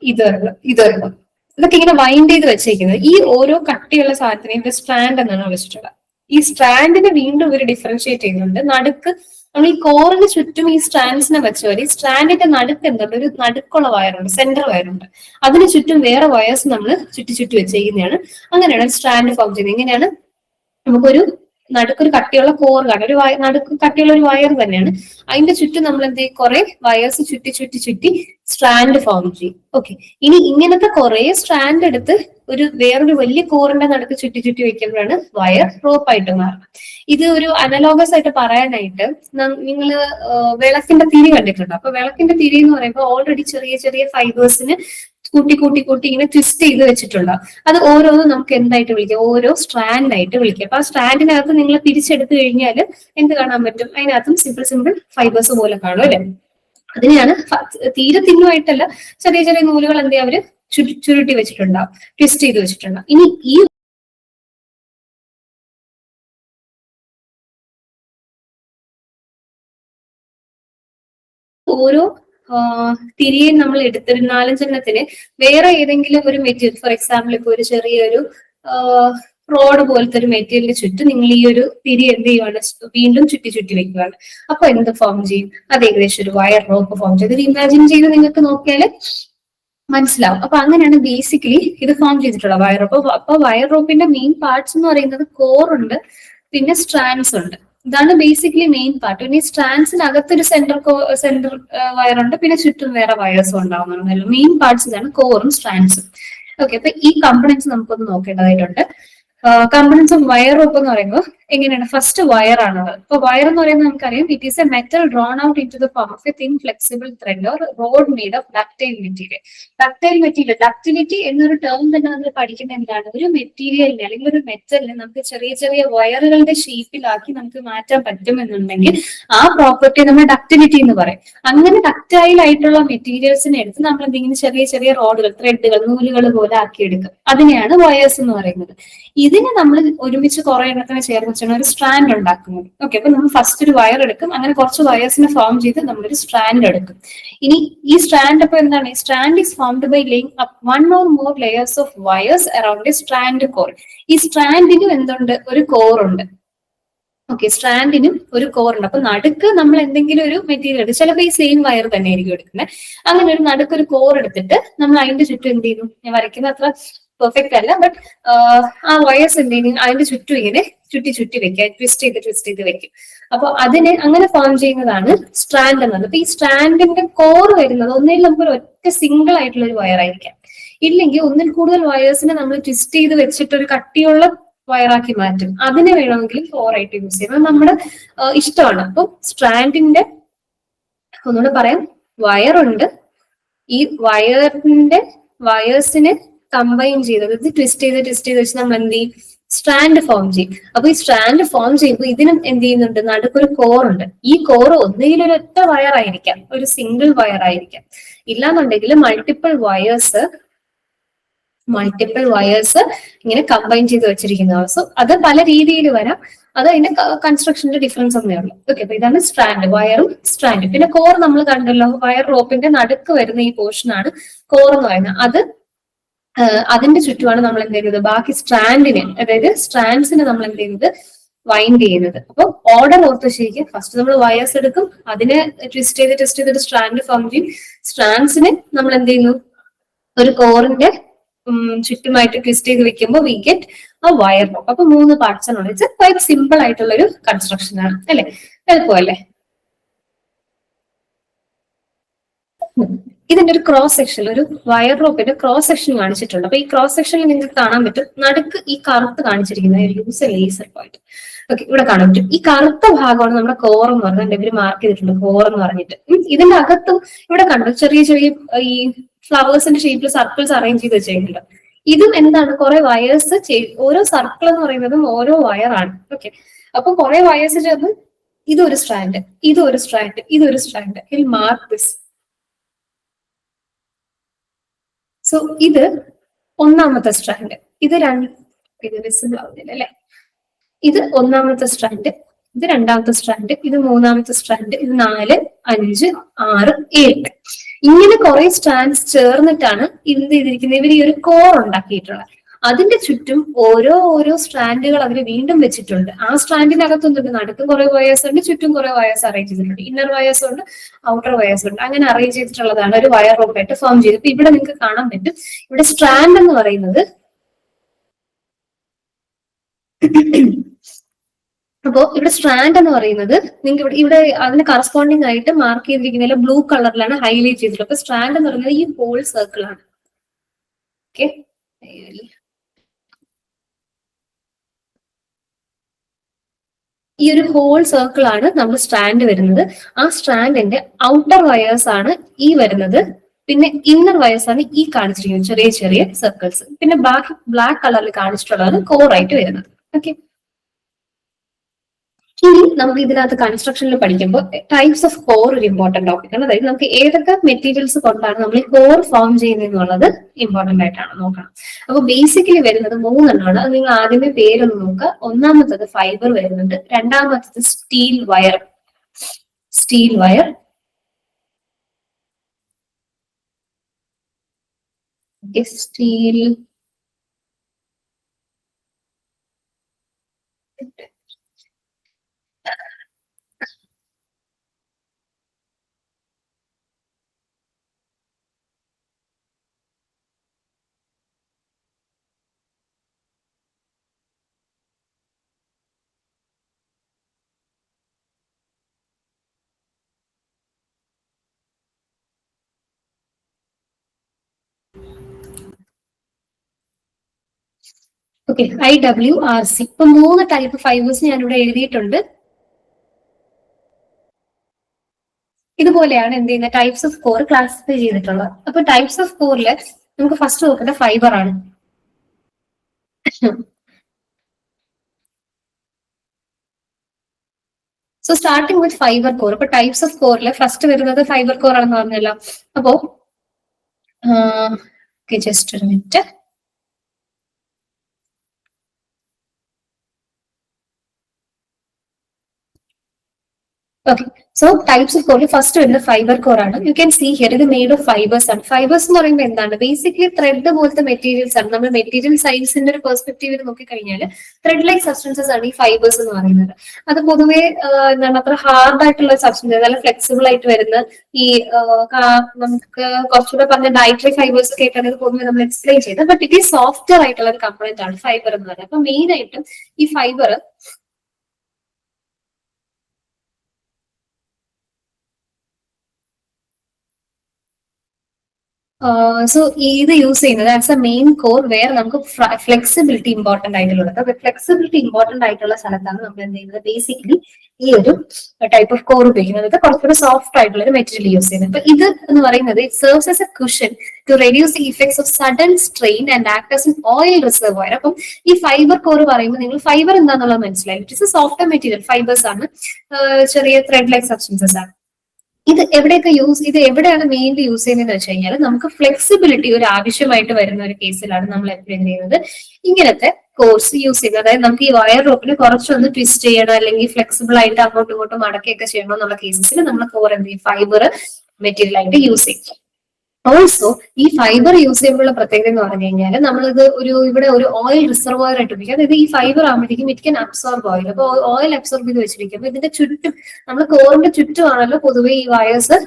ഇതൊരെണ്ണം, ഇതൊക്കെ ഇങ്ങനെ വൈൻഡ് ചെയ്ത് വെച്ചേക്കുന്നത്. ഈ ഓരോ കട്ടിയുള്ള സാധനത്തിന് ഇതിന്റെ സ്ട്രാൻഡ് എന്നാണ് വിളിച്ചിട്ടുള്ളത്. ഈ സ്ട്രാൻഡിനെ വീണ്ടും ഇവർ ഡിഫറൻഷിയേറ്റ് ചെയ്യുന്നുണ്ട്. നടുക്ക് നമ്മൾ ഈ കോറിന് ചുറ്റും ഈ സ്ട്രാൻഡ്സിനെ വെച്ചവര് ഈ സ്ട്രാൻഡിന്റെ നടുക്ക് എന്തുണ്ട്? ഒരു നടുക്കുള്ള വയറുണ്ട്, സെന്റർ വയറുണ്ട്. അതിന് ചുറ്റും വേറെ വയേഴ്സ് നമ്മൾ ചുറ്റി വെച്ചേക്കുന്നതാണ്. അങ്ങനെയാണ് സ്ട്രാൻഡ് ഫോം ചെയ്യുന്നത്. ഇങ്ങനെയാണ് നമുക്കൊരു നടുക്കൊരു കട്ടിയുള്ള കോർ കാണാം. ഒരു നടുക്ക് കട്ടിയുള്ള ഒരു വയർ തന്നെയാണ്. അതിന്റെ ചുറ്റും നമ്മൾ എന്ത് ചെയ്യും? കുറെ വയേഴ്സ് ചുറ്റി സ്ട്രാൻഡ് ഫോം ചെയ്യും. ഓക്കെ, ഇനി ഇങ്ങനത്തെ കുറെ സ്ട്രാൻഡ് എടുത്ത് വേറൊരു വലിയ കോറിന്റെ നടുക്ക് ചുറ്റി വെക്കുമ്പോഴാണ് വയർ റോപ്പ് ആയിട്ട് മാറുന്നത്. ഇത് ഒരു അനലോഗസ് ആയിട്ട് പറയാനായിട്ട് നിങ്ങൾ വിളക്കിന്റെ തിരി കണ്ടിട്ടുണ്ടോ? അപ്പൊ വിളക്കിന്റെ തിരി എന്ന് പറയുമ്പോൾ ഓൾറെഡി ചെറിയ ഫൈബേഴ്സിന് കൂട്ടി ഇങ്ങനെ ട്വിസ്റ്റ് ചെയ്ത് വെച്ചിട്ടുണ്ടാവും. അത് ഓരോന്നും നമുക്ക് എന്തായിട്ട് വിളിക്കാം? ഓരോ സ്ട്രാൻഡ് ആയിട്ട് വിളിക്കാം. അപ്പൊ ആ സ്ട്രാൻഡിനകത്ത് നിങ്ങൾ പിരിച്ചെടുത്തു കഴിഞ്ഞാൽ എന്ത് കാണാൻ പറ്റും? അതിനകത്തും സിമ്പിൾ ഫൈബേഴ്സ് പോലെ കാണും അല്ലെ? അതിനെയാണ് തീരെ തിന്നുമായിട്ടല്ല, ചെറിയ നൂലുകൾ എന്ത് ചെയ്യാം? അവര് ചുരുട്ടി വെച്ചിട്ടുണ്ടാവും, ട്വിസ്റ്റ് ചെയ്ത് വെച്ചിട്ടുണ്ടാവും. ഇനി ഈ ഓരോ തിരിയെ നമ്മൾ എടുത്തൊരു 4-5 വേറെ ഏതെങ്കിലും ഒരു മെറ്റീരിയൽ, ഫോർ എക്സാമ്പിൾ ഇപ്പൊ ഒരു ചെറിയൊരു റോഡ് പോലത്തെ ഒരു മെറ്റീരിയലിന് ചുറ്റും നിങ്ങൾ ഈ ഒരു തിരി എന്ത് ചെയ്യുവാണ്? വീണ്ടും ചുറ്റി വെക്കുകയാണ്. അപ്പൊ എന്ത് ഫോം ചെയ്യും? അത് ഏകദേശം ഒരു വയർ റോപ്പ് ഫോം ചെയ്ത് ഇമാജിൻ ചെയ്ത് നിങ്ങൾക്ക് നോക്കിയാൽ മനസ്സിലാവും. അപ്പൊ അങ്ങനെയാണ് ബേസിക്കലി ഇത് ഫോം ചെയ്തിട്ടുള്ള വയർ റോപ്പ്. അപ്പൊ വയർ റോപ്പിന്റെ മെയിൻ പാർട്സ് എന്ന് പറയുന്നത് കോർ ഉണ്ട്, പിന്നെ സ്ട്രാൻഡ്സ് ഉണ്ട്. ഇതാണ് ബേസിക്കലി മെയിൻ പാർട്ട്. ഇനി സ്ട്രാൻഡ്സിനകത്തൊരു സെന്റർ വയറുണ്ട്, പിന്നെ ചുറ്റും വേറെ വയേഴ്സും ഉണ്ടാവുന്നുണ്ടല്ലോ. മെയിൻ പാർട്സ് ഇതാണ് കോറും സ്ട്രാൻഡ്സും. ഓക്കെ, അപ്പൊ ഈ കമ്പണൻസ് നമുക്കൊന്ന് നോക്കേണ്ടതായിട്ടുണ്ട്. കമ്പണൻസ് ഓഫ് വയർ റോപ്പ് എന്ന് പറയുമ്പോൾ എങ്ങനെയാണ്? ഫസ്റ്റ് വയർ ആണത്. ഇപ്പൊ വയർ എന്ന് പറയുന്നത് നമുക്കറിയാം, it is a metal drawn out in to the form of a thin flexible thread or rod made of ductile material. Ductile material, ductility എന്നൊരു term തന്നെ നമ്മൾ പഠിക്കുന്ന എന്താണ്? ഒരു മെറ്റീരിയലിനെ അല്ലെങ്കിൽ ഒരു മെറ്റലിനെ നമുക്ക് ചെറിയ ചെറിയ വയറുകളുടെ ഷേപ്പിലാക്കി നമുക്ക് മാറ്റാൻ പറ്റുമെന്നുണ്ടെങ്കിൽ ആ പ്രോപ്പർട്ടി നമ്മൾ ഡക്റ്റിലിറ്റി എന്ന് പറയും. അങ്ങനെ ഡക്റ്റൈൽ ആയിട്ടുള്ള മെറ്റീരിയൽസിനെ എടുത്ത് നമ്മൾ എന്തെങ്കിലും ചെറിയ ചെറിയ റോഡുകൾ, ത്രെഡുകൾ, നൂലുകൾ പോലെ ആക്കിയെടുക്കും. അതിനെയാണ് വയേഴ്സ് എന്ന് പറയുന്നത്. ഇതിനെ നമ്മൾ ഒരുമിച്ച് കുറെ എണ്ണത്തിനെ ചേർന്ന് വെച്ചാണ് ഒരു സ്ട്രാൻഡ് ഉണ്ടാക്കുന്നത്. ഓക്കെ, അപ്പൊ നമ്മൾ ഫസ്റ്റ് ഒരു വയർ എടുക്കും, അങ്ങനെ കുറച്ച് വയേഴ്സിനെ ഫോം ചെയ്ത് നമ്മളൊരു സ്ട്രാൻഡ് എടുക്കും. ഇനി ഈ സ്ട്രാൻഡ് അപ്പൊ എന്താണ്? Strand is formed by laying up one or more layers of wires around a strand core. ഈ സ്ട്രാൻഡിനും എന്തുണ്ട്? ഒരു കോർ ഉണ്ട്. ഓക്കെ, സ്ട്രാൻഡിനും ഒരു കോർ ഉണ്ട്. അപ്പൊ നടുക്ക് നമ്മൾ എന്തെങ്കിലും ഒരു മെറ്റീരിയൽ എടുക്കും, ചിലപ്പോൾ ഈ സെയിം വയർ തന്നെ ആയിരിക്കും എടുക്കുന്നത്. അങ്ങനെ ഒരു നടുക്കൊരു കോർ എടുത്തിട്ട് നമ്മൾ അതിന്റെ ചുറ്റും എന്ത് ചെയ്യുന്നു? ഞാൻ വരയ്ക്കുന്ന അത്ര പെർഫെക്റ്റ് അല്ല, ബട്ട് ആ വയേഴ്സ് എന്ത് ചെയ്യും? അതിന്റെ ചുറ്റും ഇങ്ങനെ ചുറ്റി ചുറ്റി വെക്കുക, ട്വിസ്റ്റ് ചെയ്ത് വെക്കും. അപ്പൊ അതിനെ അങ്ങനെ ഫോം ചെയ്യുന്നതാണ് സ്ട്രാൻഡ് എന്നത്. അപ്പൊ ഈ സ്ട്രാൻഡിന്റെ കോർ വരുന്നത് ഒന്നിൽ നമുക്ക് ഒരു ഒറ്റ സിംഗിൾ ആയിട്ടുള്ള ഒരു വയർ ആയിരിക്കാം, ഇല്ലെങ്കിൽ ഒന്നിൽ കൂടുതൽ വയേഴ്സിനെ നമ്മൾ ട്വിസ്റ്റ് ചെയ്ത് വെച്ചിട്ട് ഒരു കട്ടിയുള്ള വയറാക്കി മാറ്റും. അതിനെ വേണമെങ്കിൽ കോർ ആയിട്ട് യൂസ് ചെയ്യാം. അത് നമ്മുടെ ഇഷ്ടമാണ്. അപ്പൊ സ്ട്രാൻഡിന്റെ, ഒന്നുകൂടെ പറയാം, വയറുണ്ട്. ഈ വയേഴ്സിനെ കമ്പൈൻ ചെയ്ത്, അതായത് ട്വിസ്റ്റ് ചെയ്ത് വെച്ച് നമ്മൾ എന്ത് ചെയ്യും? സ്ട്രാൻഡ് ഫോം ചെയ്യും. അപ്പൊ ഈ സ്ട്രാൻഡ് ഫോം ചെയ്യുമ്പോൾ ഇതിനും എന്ത് ചെയ്യുന്നുണ്ട്? നടുക്കൊരു കോർ ഉണ്ട്. ഈ കോർ ഒന്നുകിൽ ഒരു ഒറ്റ വയർ ആയിരിക്കാം, ഒരു സിംഗിൾ വയർ ആയിരിക്കാം, ഇല്ലാന്നുണ്ടെങ്കിൽ മൾട്ടിപ്പിൾ വയേഴ്സ് ഇങ്ങനെ കമ്പൈൻ ചെയ്ത് വെച്ചിരിക്കുന്നതാണ്. സോ അത് പല രീതിയിൽ വരാം. അത് അതിന്റെ കൺസ്ട്രക്ഷന്റെ ഡിഫറൻസ് ഒന്നേ ഉള്ളൂ. ഓക്കെ, അപ്പൊ ഇതാണ് സ്ട്രാൻഡ്, വയറും സ്ട്രാൻഡ്. പിന്നെ കോർ നമ്മൾ കണ്ടല്ലോ, വയർ റോപ്പിന്റെ നടുക്ക് വരുന്ന ഈ പോർഷൻ ആണ് കോർ എന്ന് പറയുന്നത്. അതിന്റെ ചുറ്റുമാണ് നമ്മൾ എന്ത് ചെയ്യുന്നത്? ബാക്കി സ്ട്രാൻഡിനെ, അതായത് സ്ട്രാൻഡ്സിനെ നമ്മൾ എന്ത് ചെയ്യുന്നത്? വൈൻഡ് ചെയ്യുന്നത്. അപ്പൊ ഓർഡർ ഓർത്ത് ശരിക്കും ഫസ്റ്റ് നമ്മൾ വയേഴ്സ് എടുക്കും, അതിനെ ട്വിസ്റ്റ് ചെയ്തിട്ട് സ്ട്രാൻഡ് ഫോം ചെയ്യും. സ്ട്രാൻഡ്സിനെ നമ്മൾ എന്ത് ചെയ്യുന്നു? ഒരു കോറിന്റെ ചുറ്റുമായിട്ട് ട്വിസ്റ്റ് ചെയ്ത് വെക്കുമ്പോൾ വി ഗെറ്റ് ആ വയർ റോപ്പ്. അപ്പൊ 3 പാർട്സ് ആണ്. ഇറ്റ്സ് ക്വൈറ്റ് സിമ്പിൾ ആയിട്ടുള്ള ഒരു കൺസ്ട്രക്ഷൻ ആണ്, അല്ലെ? എളുപ്പമല്ലേ? ഇതിന്റെ ഒരു ക്രോസ് സെക്ഷൻ, ഒരു വയർ റോപ്പിന്റെ ക്രോസ് സെക്ഷൻ കാണിച്ചിട്ടുണ്ട്. അപ്പൊ ഈ ക്രോസ് സെക്ഷനിൽ നിങ്ങൾക്ക് കാണാൻ പറ്റും, നടുക്ക് ഈ കറുത്ത് കാണിച്ചിരിക്കുന്ന യൂസ് ലേസർ പോയിന്റ്. ഓക്കെ, ഇവിടെ കാണാൻ പറ്റും. ഈ കറുത്ത ഭാഗമാണ് നമ്മുടെ കോർ എന്ന് പറഞ്ഞത്. ഇവര് മാർക്ക് ചെയ്തിട്ടുണ്ട് കോർ എന്ന് പറഞ്ഞിട്ട്. ഇതിന്റെ അകത്തും ഇവിടെ കണ്ടു ചെറിയ ചെറിയ ഈ ഫ്ലവേഴ്സിന്റെ ഷേപ്പിൽ സർക്കിൾസ് അറേഞ്ച് ചെയ്ത് വെച്ചിട്ടുണ്ട്. ഇതും എന്താണ്? കുറെ വയേഴ്സ്, ഓരോ സർക്കിൾ എന്ന് പറയുന്നതും ഓരോ വയറാണ്. ഓക്കെ, അപ്പൊ കുറെ വയേഴ്സ് ചേർന്ന് ഇതൊരു സ്ട്രാൻഡ്, ഇതൊരു സ്ട്രാൻഡ്, ഇതൊരു strand. Will mark this. So ഇത് ഒന്നാമത്തെ സ്ട്രാൻഡ്, ഇത് വിസിബിൾ ആവുന്നില്ല അല്ലെ? ഇത് ഒന്നാമത്തെ സ്ട്രാൻഡ്, ഇത് രണ്ടാമത്തെ സ്ട്രാൻഡ്, ഇത് മൂന്നാമത്തെ സ്ട്രാൻഡ്, ഇത് 4, 5, 6, 7. ഇങ്ങനെ കുറെ സ്ട്രാൻഡ്സ് ചേർന്നിട്ടാണ് എന്ത് ചെയ്തിരിക്കുന്നത്? ഇവർ ഈ ഒരു കോർ ഉണ്ടാക്കിയിട്ടുള്ളത്. അതിന്റെ ചുറ്റും ഓരോ സ്ട്രാൻഡുകൾ അവർ വീണ്ടും വെച്ചിട്ടുണ്ട്. ആ സ്ട്രാൻഡിനകത്തൊന്നുണ്ട്, നടുക്ക് കുറെ വയേഴ്സ് ഉണ്ട്, ചുറ്റും കുറെ വയേഴ്സ് അറേഞ്ച് ചെയ്തിട്ടുണ്ട്. ഇന്നർ വയേഴ്സ് ഉണ്ട്, ഔട്ടർ വയേഴ്സ് ഉണ്ട്. അങ്ങനെ അറേഞ്ച് ചെയ്തിട്ടുള്ളതാണ് ഒരു വയർ റോപ്പായിട്ട് ഫോം ചെയ്ത്. ഇപ്പൊ ഇവിടെ നിങ്ങൾക്ക് കാണാൻ പറ്റും, ഇവിടെ സ്ട്രാൻഡ് എന്ന് പറയുന്നത് അപ്പോ ഇവിടെ സ്ട്രാൻഡ് എന്ന് പറയുന്നത് നിങ്ങൾക്ക് ഇവിടെ അതിന് കറസ്പോണ്ടിങ് ആയിട്ട് മാർക്ക് ചെയ്തിരിക്കുന്ന ബ്ലൂ കളറിലാണ് ഹൈലൈറ്റ് ചെയ്തിട്ടുള്ളത്. അപ്പൊ സ്ട്രാൻഡ് എന്ന് പറയുന്നത് ഈ ഹോൾ സർക്കിൾ ആണ്. ഓക്കെ, ഈ ഒരു ഹോൾ സർക്കിൾ ആണ് നമ്മൾ സ്ട്രാൻഡ് വരുന്നത്. ആ സ്ട്രാൻഡിന്റെ ഔട്ടർ വയേഴ്സ് ആണ് ഈ വരുന്നത്. പിന്നെ ഇന്നർ വയേഴ്സ് ആണ് ഈ കാണിച്ചിരിക്കുന്നത് ചെറിയ ചെറിയ സർക്കിൾസ്. പിന്നെ ബാക്കി ബ്ലാക്ക് കളറിൽ കാണിച്ചിട്ടുള്ളതാണ് കോർ ആയിട്ട് വരുന്നത്. ഓക്കെ, ഇനി നമുക്ക് ഇതിനകത്ത് കൺസ്ട്രക്ഷനിൽ പഠിക്കുമ്പോൾ ടൈപ്സ് ഓഫ് കോർ ഒരു ഇമ്പോർട്ടന്റ് ടോപ്പിക് ആണ്. അതായത് നമുക്ക് ഏതൊക്കെ മെറ്റീരിയൽസ് കൊണ്ടാണ് നമ്മൾ ഈ കോർ ഫോം ചെയ്യുന്നത് എന്നുള്ളത് ഇമ്പോർട്ടന്റ് ആയിട്ടാണ് നോക്കണം. അപ്പൊ ബേസിക്കലി വരുന്നത് 3 അത് നിങ്ങൾ ആദ്യമേ പേരൊന്ന് നോക്കുക. ഒന്നാമത്തത് ഫൈബർ വരുന്നുണ്ട്, രണ്ടാമത്തത് steel wire, steel okay, IWRC. ഇപ്പൊ 3 ടൈപ്പ് ഫൈബേഴ്സ് ഞാൻ ഇവിടെ എഴുതിയിട്ടുണ്ട്. ഇതുപോലെയാണ് എന്ത് ചെയ്യുന്ന ടൈപ്സ് ഓഫ് കോർ ക്ലാസിഫൈ ചെയ്തിട്ടുള്ളത്. അപ്പൊ ടൈപ്സ് ഓഫ് കോറിൽ നമുക്ക് ഫസ്റ്റ് നോക്കേണ്ട ഫൈബർ ആണ്. So starting with fibre core. അപ്പൊ ടൈപ്സ് ഓഫ് കോറിൽ ഫസ്റ്റ് വരുന്നത് ഫൈബർ കോർ ആണെന്ന് പറഞ്ഞല്ലോ. അപ്പോ ജസ്റ്റ് ഒരു minute. Okay, so types of കോറിൽ ഫസ്റ്റ് വരുന്നത് ഫൈബർ കോർ ആണ്. യു ക്യാൻ സീ ഹിയർ ഇത് മെയ്ഡ് ഓഫ് ഫൈബേഴ്സ് ആണ്. ഫൈബേഴ്സ് എന്ന് പറയുമ്പോൾ എന്താണ്? ബേസിക്കലി ത്രെഡ് പോലത്തെ മെറ്റീരിയൽസ് ആണ്. നമ്മൾ മെറ്റീരിയൽ സയൻസിന്റെ ഒരു പെർസ്പെക്ടീവിൽ നോക്കിക്കഴിഞ്ഞാൽ ത്രെഡ് ലൈക്ക് സബ്സ്റ്റൻസസ് ആണ് ഈ ഫൈബേഴ്സ് എന്ന് പറയുന്നത്. അത് പൊതുവെ എന്താണ് അത്ര ഹാർഡ് ആയിട്ടുള്ള സബ്സ്റ്റൻസ്, നല്ല ഫ്ലെക്സിബിൾ ആയിട്ട് വരുന്ന ഈ നമുക്ക് കുറച്ചുകൂടെ പറഞ്ഞ ഡയറ്ററി ഫൈബേഴ്സ് ഒക്കെ ആയിട്ടാണ് ഇത് പൊതുവെ നമ്മൾ എക്സ്പ്ലെയിൻ ചെയ്തത്. ബട്ട് ഇറ്റ് ഈ സോഫ്റ്റ്വെയർ ആയിട്ടുള്ള ഒരു കമ്പോണന്റ് ആണ് ഫൈബർ എന്ന് പറയുന്നത്. അപ്പൊ മെയിൻ ആയിട്ടും ഈ ഫൈബർ സോ ഇത് യൂസ് ചെയ്യുന്നത് ആസ് എ മെയിൻ കോർ വേറെ നമുക്ക് ഫ്ലെക്സിബിലിറ്റി ഇമ്പോർട്ടന്റ് ആയിട്ടുള്ളത്. അപ്പൊ ഫ്ലെക്സിബിലിറ്റി ഇമ്പോർട്ടന്റ് ആയിട്ടുള്ള സ്ഥലത്താണ് നമ്മൾ എന്ത് ചെയ്യുന്നത്? ബേസിക്കലി ഈ ഒരു ടൈപ്പ് ഓഫ് കോർ ഉപയോഗിക്കുന്നത്. കുറച്ചുകൂടി സോഫ്റ്റ് ആയിട്ടുള്ള ഒരു മെറ്റീരിയൽ യൂസ് ചെയ്യുന്നത്. അപ്പൊ ഇത് എന്ന് പറയുന്നത് it serves as a cushion to reduce the effects of sudden strain and act as an oil reservoir. അപ്പം ഈ ഫൈബർ കോർ പറയുമ്പോൾ നിങ്ങൾ ഫൈബർ എന്താണെന്നുള്ളത് മനസ്സിലായി. It is a soft material, fibres ആണ്, ചെറിയ ത്രെഡ് ലൈക്ക് സബ്സ്റ്റൻസസ് ആണ്. ഇത് എവിടെയാണ് മെയിൻലി യൂസ് ചെയ്യുന്നത് വെച്ച് കഴിഞ്ഞാൽ നമുക്ക് ഫ്ലെക്സിബിലിറ്റി ഒരു ആവശ്യമായിട്ട് വരുന്ന ഒരു കേസിലാണ് നമ്മൾ എപ്പോഴും ചെയ്യുന്നത് ഇങ്ങനത്തെ കോഴ്സ് യൂസ് ചെയ്യുന്നത്. അതായത് നമുക്ക് ഈ വയർ റോപ്പിന് കുറച്ചൊന്ന് ട്വിസ്റ്റ് ചെയ്യണം, അല്ലെങ്കിൽ ഫ്ലെക്സിബിൾ ആയിട്ട് അങ്ങോട്ടും ഇങ്ങോട്ടും മടക്കുകയൊക്കെ ചെയ്യണം എന്നുള്ള കേസസിൽ നമ്മൾ കോർ എന്ത് ചെയ്യും? ഫൈബർ മെറ്റീരിയൽ ആയിട്ട് യൂസ് ചെയ്യും. ഓൾസോ ഈ ഫൈബർ യൂസ് ചെയ്യുമ്പോഴുള്ള പ്രത്യേകത എന്ന് പറഞ്ഞു കഴിഞ്ഞാൽ നമ്മളിത് ഇവിടെ ഒരു ഓയിൽ റിസർവോയർ ആയിട്ട് ഉപയോഗിക്കും. അതായത് ഈ ഫൈബർ ആകുമ്പോഴേക്കും ഇറ്റ് ക്യാൻ അബ്സോർബ് ഓയിൽ. അപ്പൊ ഓയിൽ അബ്സോർബ് ചെയ്ത് വെച്ചിരിക്കും. അപ്പൊ ഇതിന്റെ ചുറ്റും നമ്മൾ കോറിന്റെ ചുറ്റുമാണല്ലോ പൊതുവെ ഈ വയേഴ്സ്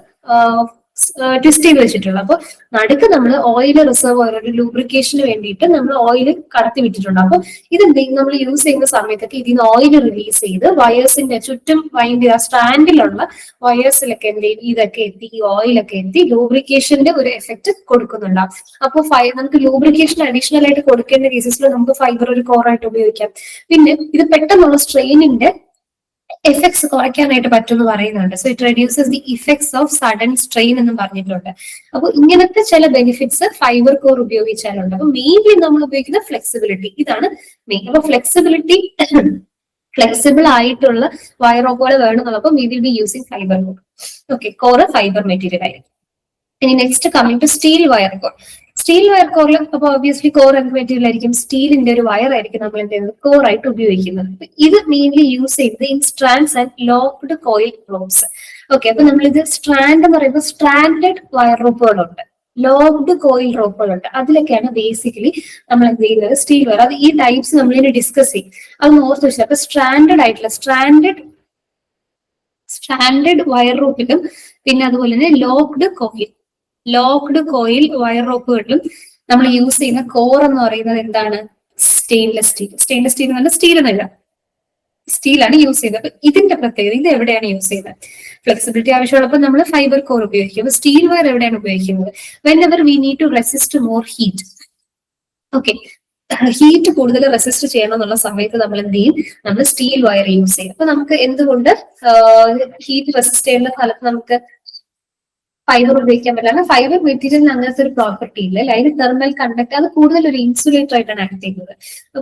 ട്വിസ്റ്റ് ചെയ്ത് വെച്ചിട്ടുള്ളത്. അപ്പൊ നടുക്ക് നമ്മൾ ഓയിൽ റിസർവോയർ ഒരു ലൂബ്രിക്കേഷന് വേണ്ടിയിട്ട് നമ്മൾ ഓയിൽ കടത്തി വിട്ടിട്ടുണ്ട്. അപ്പൊ ഇതെന്ത് ചെയ്യും? നമ്മൾ യൂസ് ചെയ്യുന്ന സമയത്തൊക്കെ ഇതിന് ഓയിൽ റിലീസ് ചെയ്ത് വയേഴ്സിന്റെ ചുറ്റും വൈൻഡ് ആ സ്റ്റാൻഡിലുള്ള വയേഴ്സിലൊക്കെ എന്ത് ചെയ്യും? ഇതൊക്കെ എത്തി, ഈ ഓയിലൊക്കെ എത്തി ലൂബ്രിക്കേഷന്റെ ഒരു എഫക്ട് കൊടുക്കുന്നുണ്ടാവും. അപ്പൊ നമുക്ക് ലൂബ്രിക്കേഷൻ അഡീഷണൽ ആയിട്ട് കൊടുക്കേണ്ട കേസസിൽ നമുക്ക് ഫൈബർ ഒരു കോറായിട്ട് ഉപയോഗിക്കാം. പിന്നെ ഇത് പെട്ടെന്നുള്ള സ്ട്രെയിനിന്റെ എഫക്ട്സ് കുറയ്ക്കാനായിട്ട് പറ്റുമെന്ന് പറയുന്നുണ്ട്. So it reduces the effects of sudden strain എന്നും പറഞ്ഞിട്ടുണ്ട്. അപ്പൊ ഇങ്ങനത്തെ ചില ബെനിഫിറ്റ്സ് ഫൈബർ കോർ ഉപയോഗിച്ചാലുണ്ട്. അപ്പൊ മെയിൻലി നമ്മൾ ഉപയോഗിക്കുന്ന ഫ്ലെക്സിബിലിറ്റി, ഇതാണ് മെയിൻ. അപ്പൊ ഫ്ലെക്സിബിൾ ആയിട്ടുള്ള വയർ റോപ്പുകൾ വേണമെന്നുള്ളപ്പോൾ we will be using fibre core. Okay, core fibre material ആയിരിക്കും. ഇനി next coming to steel wire core. Steel wire കോറിൽ അപ്പൊ ഒബ്വിയസ്ലി കോർ എന്ത് മെറ്റീരിയൽ ആയിരിക്കും? സ്റ്റീലിന്റെ ഒരു വയർ ആയിരിക്കും നമ്മൾ എന്ത് ചെയ്യുന്നത്? കോർ ആയിട്ട് ഉപയോഗിക്കുന്നത്. ഇത് മെയിൻലി യൂസ് ചെയ്യുന്നത് in strands and locked coil ropes. Okay, അപ്പൊ നമ്മളിത് സ്ട്രാൻഡ് എന്ന് പറയുമ്പോൾ സ്ട്രാൻഡഡ് വയർ റോപ്പുകളുണ്ട്, ലോക്ക്ഡ് കോയിൽ റോപ്പുകളുണ്ട്. അതിലൊക്കെയാണ് ബേസിക്കലി നമ്മൾ എന്ത് ചെയ്യുന്നത്? Steel wire. അത് ഈ ടൈപ്സ് നമ്മളിനി ഡിസ്കസ് ചെയ്യും, അത് ഓർത്ത് വെച്ചാൽ. അപ്പൊ സ്ട്രാൻഡഡ് ആയിട്ടുള്ള സ്ട്രാൻഡഡ് വയർ റോപ്പിലും പിന്നെ അതുപോലെ തന്നെ ലോക്ക്ഡ് കോയിൽ വയർ റോപ്പുകളിലും നമ്മൾ യൂസ് ചെയ്യുന്ന കോർ എന്ന് പറയുന്നത് എന്താണ്? Stainless steel. സ്റ്റെയിൻലെസ് സ്റ്റീൽ എന്ന് പറഞ്ഞാൽ സ്റ്റീൽ എന്നല്ല, സ്റ്റീലാണ് യൂസ് ചെയ്യുന്നത്. അപ്പൊ ഇതിന്റെ പ്രത്യേകത, ഇത് എവിടെയാണ് യൂസ് ചെയ്യുന്നത്? ഫ്ലെക്സിബിലിറ്റി ആവശ്യമുള്ളപ്പോൾ നമ്മൾ ഫൈബർ കോർ ഉപയോഗിക്കും. അപ്പൊ സ്റ്റീൽ വയർ എവിടെയാണ് ഉപയോഗിക്കുന്നത്? Whenever we need to resist more heat. Okay, heat കൂടുതൽ റെസിസ്റ്റ് ചെയ്യണം എന്നുള്ള സമയത്ത് നമ്മൾ എന്ത് ചെയ്യും? നമ്മൾ സ്റ്റീൽ വയർ യൂസ് ചെയ്യും. അപ്പൊ നമുക്ക് എന്തുകൊണ്ട് ഹീറ്റ് റെസിസ്റ്റ് ചെയ്യുന്ന സ്ഥലത്ത് നമുക്ക് ഫൈബർ ഉപയോഗിക്കാൻ പറ്റില്ല? ഫൈബർ മെറ്റീരിയലിന് അങ്ങനത്തെ ഒരു പ്രോപ്പർട്ടി ഇല്ല. അതിന് തെർമൽ കണ്ടക്ട്, അത് കൂടുതൽ ഒരു ഇൻസുലേറ്റർ ആയിട്ടാണ് ആക്ട് ചെയ്യുന്നത്.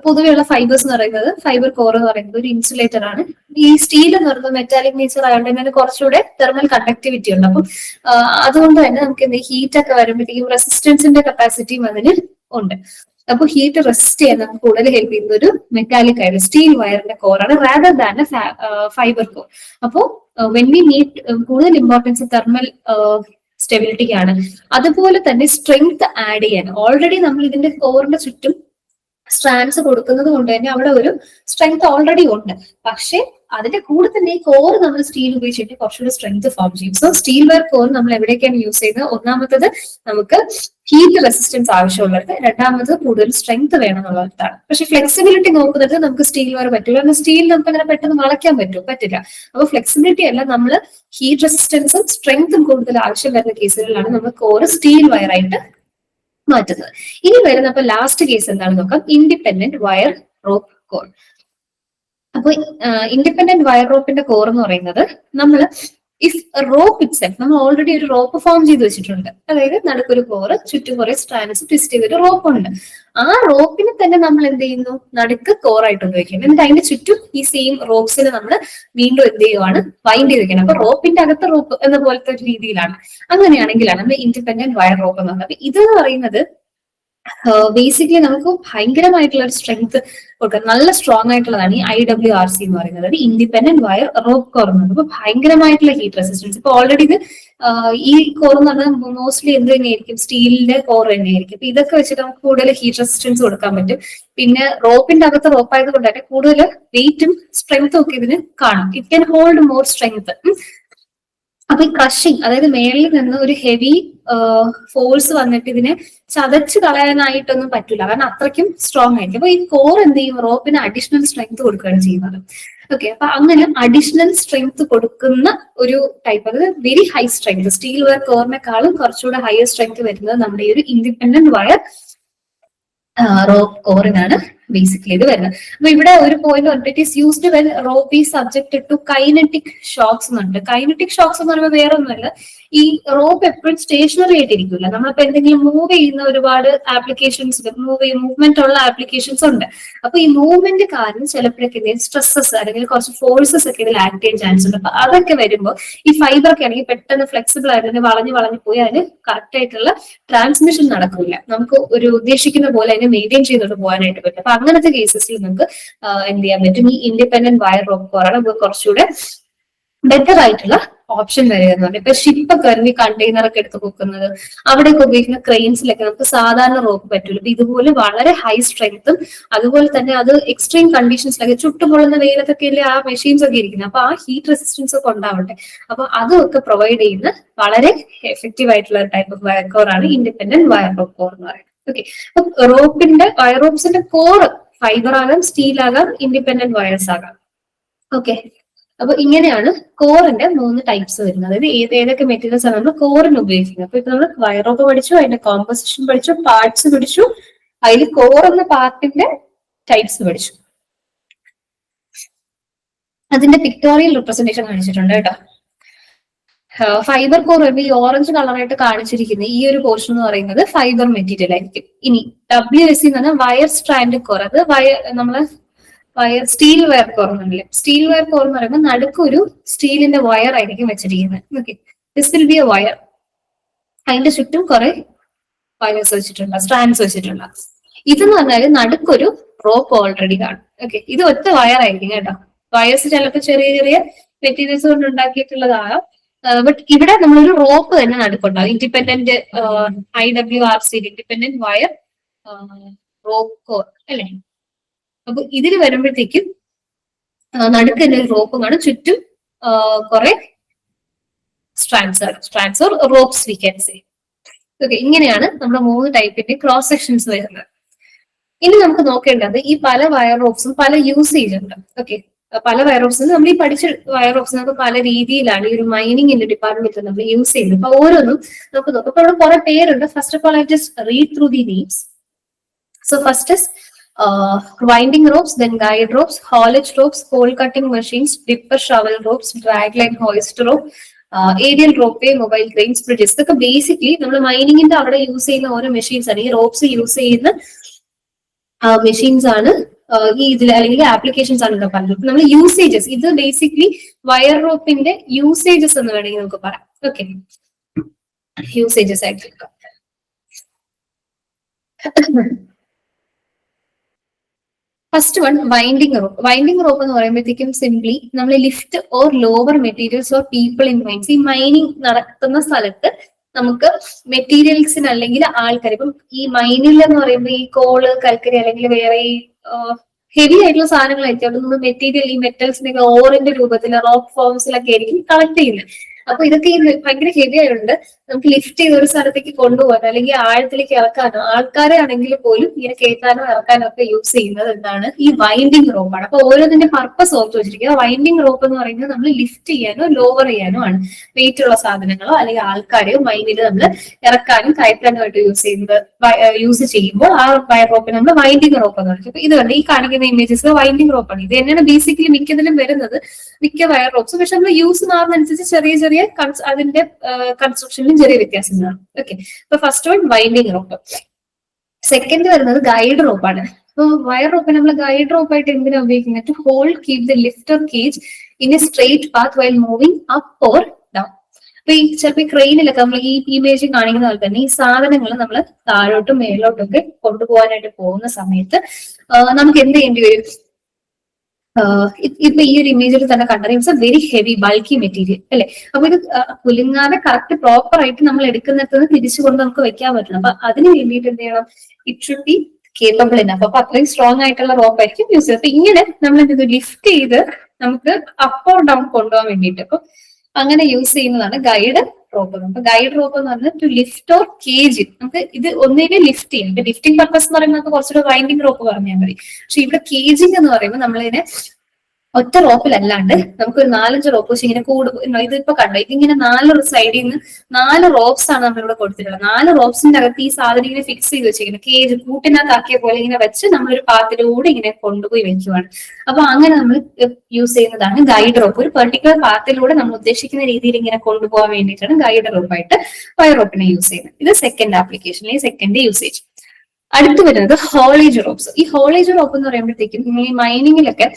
പൊതുവെയുള്ള ഫൈബേഴ്സ് എന്ന് പറയുന്നത്, ഫൈബർ കോർ എന്ന് പറയുന്നത് ഒരു ഇൻസുലേറ്റർ ആണ്. ഈ സ്റ്റീൽ എന്ന് പറയുന്നത് മെറ്റാലിക് നേച്ചർ ആയതുകൊണ്ട് തന്നെ കുറച്ചുകൂടെ തെർമൽ കണ്ടക്ടിവിറ്റി ഉണ്ട്. അപ്പം അതുകൊണ്ട് തന്നെ നമുക്ക് എന്ത് ഹീറ്റ് ഒക്കെ വരുമ്പോഴത്തേക്കും റെസിസ്റ്റൻസിന്റെ കപ്പാസിറ്റിയും അതിന് ഉണ്ട്. അപ്പൊ ഹീറ്റ് റെസിസ്റ്റ് ചെയ്യാൻ നമുക്ക് കൂടുതൽ ഹെൽപ്പ് ചെയ്യുന്ന ഒരു മെറ്റാലിക് ആയിട്ട് സ്റ്റീൽ വയറിന്റെ കോറാണ് റാദർ ദാൻ ഫൈബർ കോർ. അപ്പോ വെൻ വി നീഡ് കൂടുതൽ ഇമ്പോർട്ടൻസ് തെർമൽ സ്റ്റെബിലിറ്റിക്കാണ്. അതുപോലെ തന്നെ സ്ട്രെങ്ത് ആഡ് ചെയ്യാൻ ഓൾറെഡി നമ്മൾ ഇതിന്റെ കോറിന്റെ ചുറ്റും സ്ട്രാൻഡ്സ് കൊടുക്കുന്നത് കൊണ്ട് തന്നെ അവിടെ ഒരു സ്ട്രെങ്ത് ഓൾറെഡി ഉണ്ട്. പക്ഷെ അതിന്റെ കൂടെ തന്നെ ഈ കോർ നമ്മൾ സ്റ്റീൽ ഉപയോഗിച്ചിട്ട് കുറച്ചുകൂടി സ്ട്രെങ്ത് ഫോം ചെയ്യും. സോ സ്റ്റീൽ വയർ കോർ നമ്മൾ എവിടേക്കാണ് യൂസ് ചെയ്യുന്നത്? ഒന്നാമത്തത് നമുക്ക് ഹീറ്റ് റെസിസ്റ്റൻസ് ആവശ്യമുള്ളത്, രണ്ടാമത് കൂടുതൽ സ്ട്രെങ്ത് വേണം എന്നുള്ളതാണ്. പക്ഷെ ഫ്ലെക്സിബിലിറ്റി നോക്കുന്നത് നമുക്ക് സ്റ്റീൽ വയർ പറ്റില്ല. കാരണം സ്റ്റീൽ നമുക്ക് അങ്ങനെ പെട്ടെന്ന് വളയ്ക്കാൻ പറ്റില്ല. അപ്പൊ ഫ്ലെക്സിബിലിറ്റി അല്ല, നമ്മൾ ഹീറ്റ് റെസിസ്റ്റൻസും സ്ട്രെങ്തും കൂടുതൽ ആവശ്യം വരുന്ന കേസുകളിലാണ് നമ്മൾ കോർ സ്റ്റീൽ വയർ ആയിട്ട് മാറ്റുന്നത്. ഇനി വരുന്ന അപ്പൊ ലാസ്റ്റ് കേസ് എന്താണെന്ന് നോക്കാം, ഇൻഡിപെൻഡന്റ് വയർ റോപ്പ് കോർ. അപ്പൊ ഇൻഡിപെൻഡന്റ് വയർ റോപ്പിന്റെ കോർ എന്ന് പറയുന്നത് നമ്മൾ ഇഫ് റോപ്പ് ഇറ്റ്സെൽഫ്, നമ്മൾ ഓൾറെഡി ഒരു റോപ്പ് ഫോം ചെയ്ത് വെച്ചിട്ടുണ്ട്, അതായത് നടുക്കൊരു കോറ്, ചുറ്റും കുറെ സ്ട്രാൻഡ്സ് ട്വിസ്റ്റ് ചെയ്തൊരു റോപ്പ് ഉണ്ട്. ആ റോപ്പിനെ തന്നെ നമ്മൾ എന്ത് ചെയ്യുന്നു, നടുക്ക് കോറായിട്ട് ഉപയോഗിക്കും. എന്നിട്ട് അതിന്റെ ചുറ്റും ഈ സെയിം റോപ്സിനെ നമ്മൾ വീണ്ടും എന്ത് ചെയ്യുവാണ്, വൈൻഡ് ചെയ്ത് വെക്കണം. അപ്പൊ റോപ്പിന്റെ അകത്ത് റോപ്പ് എന്ന പോലത്തെ ഒരു രീതിയിലാണ്. അങ്ങനെയാണെങ്കിലാണ് നമ്മൾ ഇൻഡിപെൻഡന്റ് വയർ റോപ്പ് എന്ന് പറയുന്നത്. അപ്പൊ ഇതെന്ന് പറയുന്നത് ബേസിക്കലി നമുക്ക് ഭയങ്കരമായിട്ടുള്ള ഒരു സ്ട്രെങ്ത് കൊടുക്കാം, നല്ല സ്ട്രോങ് ആയിട്ടുള്ളതാണ് ഈ IWRC എന്ന് പറയുന്നത്, അതായത് ഇൻഡിപെൻഡന്റ് വയർ റോപ്പ് കോർ എന്ന് പറയുന്നത്. അപ്പൊ ഭയങ്കരമായിട്ടുള്ള ഹീറ്റ് റെസിസ്റ്റൻസ്. ഇപ്പൊ ഓൾറെഡി ഇത് ഈ കോർ എന്ന് പറഞ്ഞാൽ മോസ്റ്റ്ലി എന്ത് തന്നെയായിരിക്കും, സ്റ്റീലിന്റെ കോർ തന്നെയായിരിക്കും. അപ്പൊ ഇതൊക്കെ വെച്ചിട്ട് നമുക്ക് കൂടുതൽ ഹീറ്റ് റെസിസ്റ്റൻസ് കൊടുക്കാൻ പറ്റും. പിന്നെ റോപ്പിന്റെ അകത്ത് റോപ്പ് ആയതുകൊണ്ട് തന്നെ കൂടുതൽ വെയിറ്റും സ്ട്രെങ്ത്തും ഒക്കെ ഇതിന് കാണും. It can hold more strength. അപ്പൊ ഈ ക്രഷിങ്, അതായത് മേളിൽ നിന്ന് ഒരു ഹെവി ഫോഴ്സ് വന്നിട്ട് ഇതിനെ ചതച്ച് കളയാനായിട്ടൊന്നും പറ്റില്ല, കാരണം അത്രയ്ക്കും സ്ട്രോങ് ആയിരിക്കും. അപ്പൊ ഈ കോർ എന്ത് ചെയ്യും, റോപ്പിന് അഡീഷണൽ സ്ട്രെങ്ത് കൊടുക്കുകയാണ് ചെയ്യുന്നത്. ഓക്കെ, അപ്പൊ അങ്ങനെ അഡീഷണൽ സ്ട്രെങ്ത് കൊടുക്കുന്ന ഒരു ടൈപ്പ്, അതായത് very high strength, steel wire കോറിനെക്കാളും കുറച്ചുകൂടെ ഹയർ സ്ട്രെങ്ത് വരുന്നത് നമ്മുടെ ഈ ഒരു ഇൻഡിപെൻഡന്റ് വയർ റോപ്പ് കോറിനാണ് ബേസിക്കലി ഇത് വരുന്നത്. അപ്പൊ ഇവിടെ ഒരു പോയിന്റ് പറഞ്ഞിട്ട് it is used when rope is subjected to kinetic shocks എന്നുണ്ട്. കൈനറ്റിക് ഷോക്സ് എന്ന് പറയുമ്പോൾ വേറെ ഒന്നുമല്ല, ഈ റോപ്പ് എപ്പോഴും സ്റ്റേഷനറി ആയിട്ടിരിക്കില്ല. നമ്മളിപ്പോ എന്തെങ്കിലും മൂവ് ചെയ്യുന്ന ഒരുപാട് ആപ്ലിക്കേഷൻസ്, മൂവ്മെന്റ് ഉള്ള ആപ്ലിക്കേഷൻസ് ഉണ്ട്. അപ്പൊ ഈ മൂവ്മെന്റ് കാരണം ചിലപ്പോഴൊക്കെ എന്തെങ്കിലും സ്ട്രെസ്സസ് അല്ലെങ്കിൽ കുറച്ച് ഫോഴ്സസ് ഒക്കെ ഇതിൽ ആക്ട് ചെയ്യാൻ ചാൻസ് ഉണ്ട്. അപ്പൊ അതൊക്കെ വരുമ്പോൾ ഈ ഫൈബർ ഒക്കെ ആണെങ്കിൽ പെട്ടെന്ന് ഫ്ലെക്സിബിൾ ആയിട്ട് തന്നെ വളഞ്ഞു പോയി അതിന് കറക്റ്റ് ആയിട്ടുള്ള ട്രാൻസ്മിഷൻ നടക്കില്ല. നമുക്ക് ഒരു ഉദ്ദേശിക്കുന്ന പോലെ അതിനെ മെയിൻറ്റെയിൻ ചെയ്തോണ്ട് പോകാനായിട്ട് പറ്റും. അപ്പൊ അങ്ങനത്തെ കേസസിൽ നമുക്ക് എന്ത് ചെയ്യാൻ പറ്റും, ഈ ഇൻഡിപെൻഡന്റ് വയർ റോപ്പ് കോറാണ് കുറച്ചുകൂടെ ബെറ്റർ ആയിട്ടുള്ള ഓപ്ഷൻ വരികയെന്ന്. ഇപ്പൊ ഷിപ്പൊക്കെ വരുന്ന ഈ കണ്ടെയ്നർ ഒക്കെ എടുത്ത് പൊക്കുന്നത്, അവിടെയൊക്കെ ഉപയോഗിക്കുന്ന ക്രെയിൻസിലൊക്കെ നമുക്ക് സാധാരണ റോപ്പ് പറ്റില്ല. അപ്പൊ ഇതുപോലെ വളരെ ഹൈ സ്ട്രെങ്ത്തും അതുപോലെ തന്നെ അത് എക്സ്ട്രീം കണ്ടീഷൻസിലൊക്കെ ചുട്ടുപൊള്ളുന്ന വെയിലത്തൊക്കെ അല്ലേ ആ മെഷീൻസ് ഒക്കെ ഇരിക്കുന്നത്. അപ്പൊ ആ ഹീറ്റ് റെസിസ്റ്റൻസ് ഒക്കെ ഉണ്ടാവട്ടെ, അപ്പൊ അതുമൊക്കെ പ്രൊവൈഡ് ചെയ്യുന്ന വളരെ എഫക്റ്റീവ് ആയിട്ടുള്ള ടൈപ്പ് ഓഫ് വയർ കോർ ആണ് ഇൻഡിപെൻഡന്റ് വയർ റോപ്പ് കോർ എന്ന് പറയുന്നത്. ഓക്കെ, അപ്പൊ റോപ്പിന്റെ വയർ റോപ്സിന്റെ കോർ ഫൈബർ ആകാം, സ്റ്റീൽ ആകാം, ഇൻഡിപെൻഡന്റ് വയർസ് ആകാം. ഓക്കെ, അപ്പൊ ഇങ്ങനെയാണ് കോറിന്റെ 3 ടൈപ്സ് വരുന്നത്. അതായത് ഏതൊക്കെ മെറ്റീരിയൽസ് ആണ് നമ്മൾ കോറിന് ഉപയോഗിക്കുന്നത്. അപ്പൊ ഇപ്പൊ നമ്മൾ വയർ റോപ്പ് പഠിച്ചു, അതിന്റെ കോമ്പോസിഷൻ പഠിച്ചു, പാർട്സ് പഠിച്ചു, അതിൽ കോർ എന്ന പാർട്ടിന്റെ ടൈപ്സ് പഠിച്ചു. അതിന്റെ പിക്ടോറിയൽ റിപ്രസെന്റേഷൻ കാണിച്ചിട്ടുണ്ട് കേട്ടോ. ഫൈബർ കോർ വരുമ്പോൾ ഈ ഓറഞ്ച് കളറായിട്ട് കാണിച്ചിരിക്കുന്ന ഈ ഒരു പോർഷൻ എന്ന് പറയുന്നത് ഫൈബർ മെറ്റീരിയൽ ആയിരിക്കും. ഇനി WSC എന്ന് പറഞ്ഞാൽ വയർ സ്ട്രാൻഡ് കോർ, അത് നമ്മള് വയർ സ്റ്റീൽ വയർ കോർ എന്നല്ലേ. സ്റ്റീൽ വയർ കോർ എന്ന് പറയുമ്പോൾ നടുക്കൊരു സ്റ്റീലിന്റെ വയർ ആയിരിക്കും വെച്ചിരിക്കുന്നത്. Okay, this will be A wire, അതിന്റെ ചുറ്റും കുറെ വയേഴ്സ് വെച്ചിട്ടുണ്ട്, സ്ട്രാൻഡ്സ് വെച്ചിട്ടുണ്ട്. ഇതെന്ന് പറഞ്ഞാൽ നടുക്കൊരു റോപ്പ് ഓൾറെഡി കാണും. ഓക്കെ, ഇത് ഒറ്റ വയർ ആയിരിക്കും കേട്ടോ. വയേഴ്സ് ചിലപ്പോൾ ചെറിയ ചെറിയ മെറ്റീരിയൽസ് കൊണ്ട് ഉണ്ടാക്കിയിട്ടുള്ളതാകാം. ബട്ട് ഇവിടെ നമ്മളൊരു റോപ്പ് തന്നെ നടുക്കുണ്ടാവും. Independent IWRC, independent wire rope core അല്ലെ. അപ്പൊ ഇതിൽ വരുമ്പോഴത്തേക്കും നടുക്ക് തന്നെ ഒരു റോപ്പ് കാണും, ചുറ്റും കുറെ strands or ropes we can say. Okay, ഇങ്ങനെയാണ് നമ്മുടെ 3 ടൈപ്പിന്റെ ക്രോസ് സെക്ഷൻസ് വരുന്നത്. ഇനി നമുക്ക് നോക്കേണ്ടത് ഈ പല വയർ റോപ്സും പല യൂസേജ് ഉണ്ട്. ഓക്കെ, പല വയർ റോപ്സും നമ്മൾ ഈ പഠിച്ച വയർ റോപ്സ് നമുക്ക് പല രീതിയിലാണ് ഈ ഒരു മൈനിങ്ങിന്റെ ഡിപ്പാർട്ട്മെന്റിൽ നമ്മൾ യൂസ് ചെയ്യുന്നത്. അപ്പൊ ഓരോന്നും നമുക്ക് നോക്കാം. അപ്പൊ അവിടെ കുറെ പേരുണ്ട്. First of all I just read through the names. So first is winding ropes, then guide ropes, haulage ropes, hole cutting machines, dipper shovel ropes, drag line hoist rope, aerial rope, mobile cranes, bridges. ഇതൊക്കെ basically നമ്മൾ മൈനിങ്ങിന്റെ അവിടെ use ചെയ്യുന്ന ഓരോ machines ആണ്. ഈ ropes use ചെയ്യുന്ന machines ആണ് ഈ ഇതിൽ, അല്ലെങ്കിൽ ആപ്ലിക്കേഷൻസ് ആണ് ഇവിടെ പറഞ്ഞത്. നമ്മൾ യൂസേജസ്, ഇത് ബേസിക്കലി വയർ റോപ്പിന്റെ യൂസേജസ് എന്ന് വേണമെങ്കിൽ നമുക്ക് പറയാം. ഓക്കെ, യൂസേജസ് ആയിട്ട് first one winding rope. Winding rope എന്ന് പറയുമ്പോഴത്തേക്കും സിംപ്ലി നമ്മൾ lift or lower materials or people in mines, ഈ മൈനിങ് നടത്തുന്ന സ്ഥലത്ത് നമുക്ക് മെറ്റീരിയൽസിന് അല്ലെങ്കിൽ ആൾക്കാർ, ഇപ്പം ഈ മൈനിൽ എന്ന് പറയുമ്പോൾ ഈ കോള്, കൽക്കരി അല്ലെങ്കിൽ വേറെ ഈ ഹെവി ആയിട്ടുള്ള സാധനങ്ങളായിരിക്കും അവിടെ നമ്മൾ മെറ്റീരിയൽ, ഈ മെറ്റൽസിനൊക്കെ ഓറിന്റെ രൂപത്തിൽ റോക്ക് ഫോംസിലൊക്കെ ആയിരിക്കും കളക്ട് ചെയ്യുന്നത്. അപ്പൊ ഇതൊക്കെ ഈ ഭയങ്കര ഹെവി ആയതുകൊണ്ട് നമുക്ക് ലിഫ്റ്റ് ചെയ്ത് ഒരു സ്ഥലത്തേക്ക് കൊണ്ടുപോകാൻ അല്ലെങ്കിൽ ആഴത്തിലേക്ക് ഇറക്കാനോ ആൾക്കാരെ ആണെങ്കിൽ പോലും ഇങ്ങനെ കയറ്റാനോ ഇറക്കാനോ ഒക്കെ യൂസ് ചെയ്യുന്നത് എന്താണ് ഈ വൈൻഡിങ് റോപ്പാണ്. അപ്പൊ ഓരോന്നിന്റെ പർപ്പസ് ഓർത്ത് വെച്ചിരിക്കുക. വൈൻഡിങ് റോപ്പ് എന്ന് പറയുന്നത് നമ്മൾ ലിഫ്റ്റ് ചെയ്യാനോ ലോവർ ചെയ്യാനോ ആണ്. വെയിറ്റ് ഉള്ള സാധനങ്ങളോ അല്ലെങ്കിൽ ആൾക്കാരെയോ മൈനിൽ നമ്മൾ ഇറക്കാനും കയറ്റാനും ആയിട്ട് യൂസ് ചെയ്യുമ്പോൾ ആ വയർ റോപ്പിന് നമ്മൾ വൈൻഡിങ് റോപ്പ് എന്ന് പറയും. ഇത് കണ്ട് ഈ കാണിക്കുന്ന ഇമേജസ് വൈൻഡിങ് റോപ്പാണ്. ഇത് തന്നെയാണ് ബേസിക്കലി മിക്കതിലും വരുന്നത്, മിക്ക വയർ റോപ്സ്. പക്ഷെ നമ്മൾ യൂസ് മാറുന്നതനുസരിച്ച് ചെറിയ ചെറിയ അതിന്റെ കൺസ്ട്രക്ഷനിലും ചെറിയ വ്യത്യാസങ്ങളാണ്. ഓക്കെ, അപ്പൊ first one winding rope. Second വരുന്നത് ഗൈഡ് റോപ്പാണ്. അപ്പൊ വയർ റോപ്പ് നമ്മൾ ഗൈഡ് റോപ്പായിട്ട് എന്തിനാണ് ഉപയോഗിക്കുന്നത്? To hold keep the lifter cage in a straight path while moving up or down. അപ്പൊ ഈ ചിലപ്പോൾ ഈ ക്രെയിനിലൊക്കെ നമ്മൾ ഈ ഇമേജ് കാണിക്കുന്ന പോലെ തന്നെ ഈ സാധനങ്ങൾ നമ്മൾ താഴോട്ടും മേലോട്ടും ഒക്കെ കൊണ്ടുപോകാനായിട്ട് പോകുന്ന സമയത്ത് നമുക്ക് എന്ത് ചെയ്യേണ്ടി വരും? ഇപ്പൊ ഈ ഒരു ഇമേജിൽ തന്നെ കണ്ടത് it's A very heavy bulky material അല്ലെ. അപ്പൊ ഇത് കുലുങ്ങാതെ കറക്റ്റ് പ്രോപ്പർ ആയിട്ട് നമ്മൾ എടുക്കുന്നിടത്ത് തിരിച്ചു കൊണ്ട് നമുക്ക് വെക്കാൻ പറ്റണം. അപ്പൊ അതിന് വേണ്ടിയിട്ട് എന്ത് ചെയ്യണം? It should be capable enough. അപ്പൊ അത്രയും സ്ട്രോങ് ആയിട്ടുള്ള റോപ്പ് ആയിരിക്കും യൂസ് ചെയ്യുന്നത്. അപ്പൊ ഇങ്ങനെ നമ്മൾ എന്ത് ലിഫ്റ്റ് ചെയ്ത് നമുക്ക് അപ്പ് ഓർ ഡൗൺ കൊണ്ടുപോകാൻ വേണ്ടിയിട്ട് അപ്പൊ അങ്ങനെ യൂസ് ചെയ്യുന്നതാണ് ഗൈഡ് റോപ്പ്. അപ്പൊ ഗൈഡ് റോപ്പ് എന്ന് പറഞ്ഞാൽ ടു ലിഫ്റ്റ് ഓർ കേജ്. നമുക്ക് ഇത് ഒന്നിനെ ലിഫ്റ്റ് ചെയ്യും. ലിഫ്റ്റിംഗ് പർപ്പസ് എന്ന് പറയുമ്പോൾ നമുക്ക് കുറച്ചുകൂടെ വൈൻഡിങ് റോപ്പ് പറഞ്ഞാൽ മതി. പക്ഷെ ഇവിടെ കേജിങ് എന്ന് പറയുമ്പോൾ നമ്മളിതിനെ ഒറ്റ റോപ്പിലല്ലാണ്ട് നമുക്ക് ഒരു 4-5 റോപ്പ് വെച്ച് ഇങ്ങനെ ഇതിപ്പോ കണ്ടോ, ഇതിങ്ങനെ 4 സൈഡിൽ നിന്ന് 4 റോപ്സ് ആണ് നമ്മളിവിടെ കൊടുത്തിട്ടുള്ളത്. 4 റോപ്സിന്റെ അകത്ത് ഈ സാധനം ഇങ്ങനെ ഫിക്സ് ചെയ്ത് വെച്ചിരിക്കുന്നത് കേജ് കൂട്ടിനകത്താക്കിയ പോലെ ഇങ്ങനെ വെച്ച് നമ്മളൊരു പാത്തിലൂടെ ഇങ്ങനെ കൊണ്ടുപോയി വെക്കുവാണ്. അപ്പൊ അങ്ങനെ നമ്മൾ യൂസ് ചെയ്യുന്നതാണ് ഗൈഡ് റോപ്പ്. ഒരു പെർട്ടിക്കുലർ പാത്തിലൂടെ നമ്മൾ ഉദ്ദേശിക്കുന്ന രീതിയിൽ ഇങ്ങനെ കൊണ്ടുപോകാൻ വേണ്ടിയിട്ടാണ് ഗൈഡ് റോപ്പായിട്ട് വയർ റോപ്പിനെ യൂസ് ചെയ്യുന്നത്. ഇത് സെക്കൻഡ് ആപ്ലിക്കേഷൻ, സെക്കൻഡ് യൂസേജ്. അടുത്ത് വരുന്നത് ഹോളേജ് റോപ്സ്. ഈ ഹോളേജ് റോപ്പ് എന്ന് പറയുമ്പോഴത്തേക്കും നിങ്ങൾ ഈ മൈനിങ്ങിലൊക്കെ